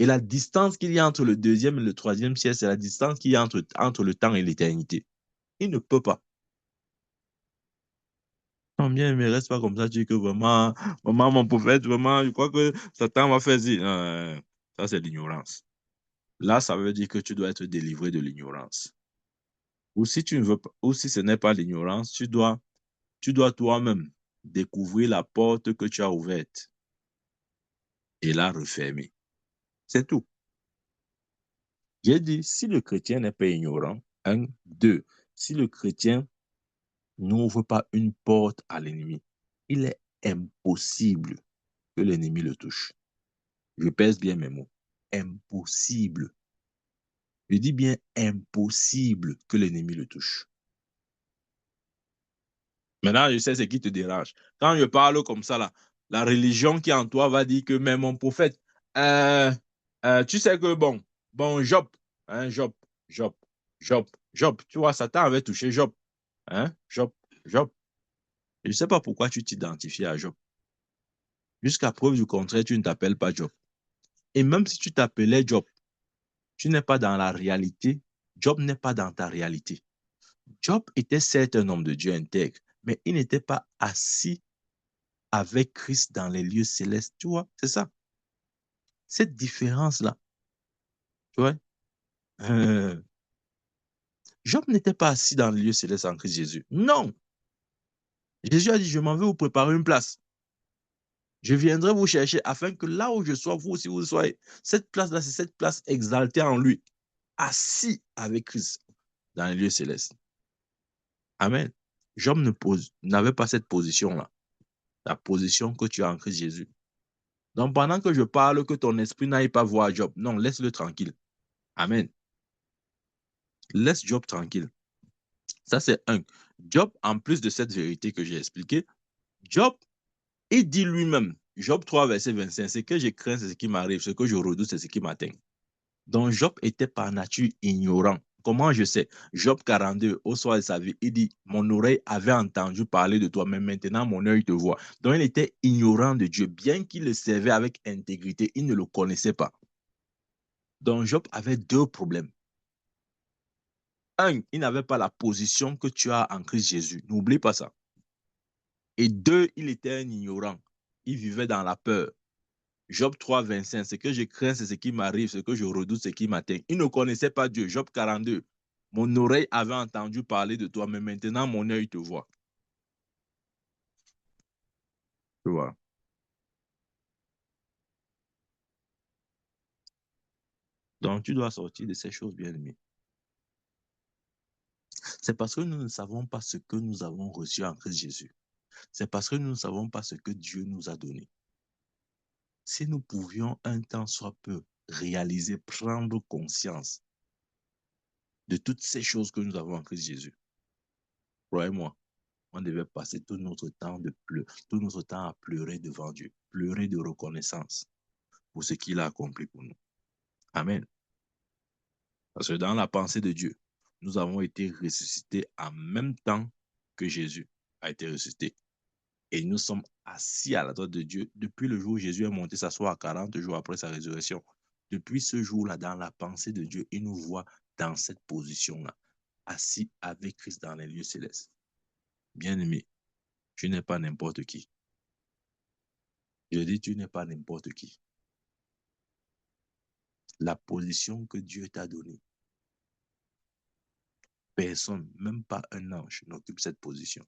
Et la distance qu'il y a entre le deuxième et le troisième ciel, c'est la distance qu'il y a entre le temps et l'éternité. Il ne peut pas. Non, bien, il ne reste pas comme ça, tu dis que vraiment, mon prophète, vraiment, je crois que Satan va faire ça. Ça, c'est l'ignorance. Là, ça veut dire que tu dois être délivré de l'ignorance. Ou si tu ne veux pas, ou si ce n'est pas l'ignorance, tu dois toi-même découvrir la porte que tu as ouverte et la refermer. C'est tout. J'ai dit, si le chrétien n'est pas ignorant, un, deux, si le chrétien n'ouvre pas une porte à l'ennemi, il est impossible que l'ennemi le touche. Je pèse bien mes mots. Impossible. Je dis bien impossible que l'ennemi le touche. Maintenant, je sais ce qui te dérange. Quand je parle comme ça, là, la religion qui est en toi va dire que, mais mon prophète, euh, tu sais que, bon, Job, hein, Job, Job, tu vois, Satan avait touché Job. Hein, Job. Je ne sais pas pourquoi tu t'identifies à Job. Jusqu'à preuve du contraire, tu ne t'appelles pas Job. Et même si tu t'appelais Job, tu n'es pas dans la réalité Job n'est pas dans ta réalité. Job était certes un homme de Dieu intègre, mais il n'était pas assis avec Christ dans les lieux célestes. Tu vois, c'est ça. Cette différence-là, tu vois. Job n'était pas assis dans les lieux célestes en Christ Jésus. Non. Jésus a dit, je m'en vais vous préparer une place. Je viendrai vous chercher afin que là où je sois, vous aussi vous soyez. Cette place-là, c'est cette place exaltée en lui, assis avec Christ dans les lieux célestes. Amen. Job n'avait pas cette position-là, la position que tu as en Christ Jésus. Donc, pendant que je parle, que ton esprit n'aille pas voir Job, non, laisse-le tranquille. Amen. Laisse Job tranquille. Ça, c'est un. Job, en plus de cette vérité que j'ai expliquée, Job, il dit lui-même, Job 3, verset 25, ce que je crains, c'est ce qui m'arrive, ce que je redoute, c'est ce qui m'atteint. Donc, Job était par nature ignorant. Comment je sais? Job 42, au soir de sa vie, il dit, mon oreille avait entendu parler de toi, mais maintenant mon œil te voit. Donc, il était ignorant de Dieu. Bien qu'il le servait avec intégrité, il ne le connaissait pas. Donc, Job avait deux problèmes. Un, il n'avait pas la position que tu as en Christ Jésus. N'oublie pas ça. Et deux, il était un ignorant. Il vivait dans la peur. Job 3, 25, ce que je crains, c'est ce qui m'arrive, ce que je redoute, ce qui m'atteint. Il ne connaissait pas Dieu. Job 42, mon oreille avait entendu parler de toi, mais maintenant mon œil te voit. Tu vois. Donc tu dois sortir de ces choses, bien aimées. C'est parce que nous ne savons pas ce que nous avons reçu en Christ Jésus. C'est parce que nous ne savons pas ce que Dieu nous a donné. Si nous pouvions un temps soit peu réaliser, prendre conscience de toutes ces choses que nous avons en Christ Jésus, croyez-moi, on devait passer tout notre temps à pleurer devant Dieu, pleurer de reconnaissance pour ce qu'il a accompli pour nous. Amen. Parce que dans la pensée de Dieu, nous avons été ressuscités en même temps que Jésus a été ressuscité. Et nous sommes assis à la droite de Dieu depuis le jour où Jésus est monté s'asseoir à 40 jours après sa résurrection. Depuis ce jour-là, dans la pensée de Dieu, il nous voit dans cette position-là, assis avec Christ dans les lieux célestes. Bien-aimé, tu n'es pas n'importe qui. Je dis, tu n'es pas n'importe qui. La position que Dieu t'a donnée, personne, même pas un ange, n'occupe cette position.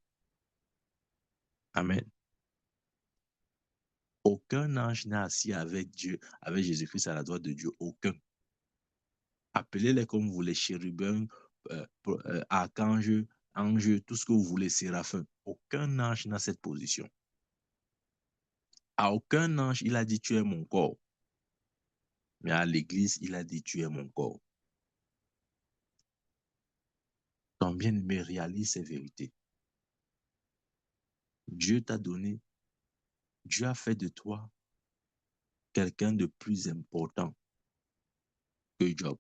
Amen. Aucun ange n'est assis avec Dieu, avec Jésus-Christ à la droite de Dieu. Aucun. Appelez-les comme vous voulez, chérubins, archanges, anges, tout ce que vous voulez, séraphins. Aucun ange n'a cette position. À aucun ange, il a dit tu es mon corps. Mais à l'église, il a dit tu es mon corps. Ton bien-aimé réalise ces vérités. Dieu t'a donné, Dieu a fait de toi quelqu'un de plus important que Job.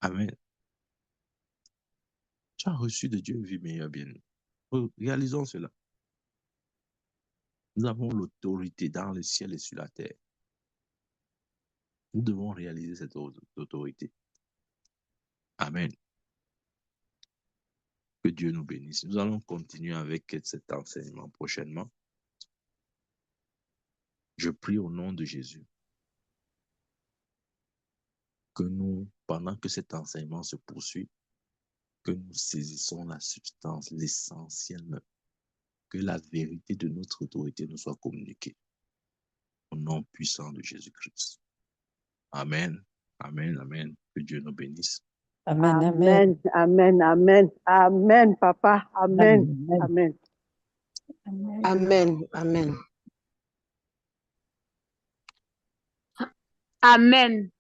Amen. Tu as reçu de Dieu une vie meilleure, bien-aimé. Réalisons cela. Nous avons l'autorité dans le ciel et sur la terre. Nous devons réaliser cette autorité. Amen. Que Dieu nous bénisse. Nous allons continuer avec cet enseignement prochainement. Je prie au nom de Jésus que nous, pendant que cet enseignement se poursuit, que nous saisissons la substance, l'essentiel même, que la vérité de notre autorité nous soit communiquée. Au nom puissant de Jésus-Christ. Amen. Amen. Amen. Que Dieu nous bénisse. Amen, amen. Amen, amen, amen, papa. Amen, amen. Amen, amen. Amen.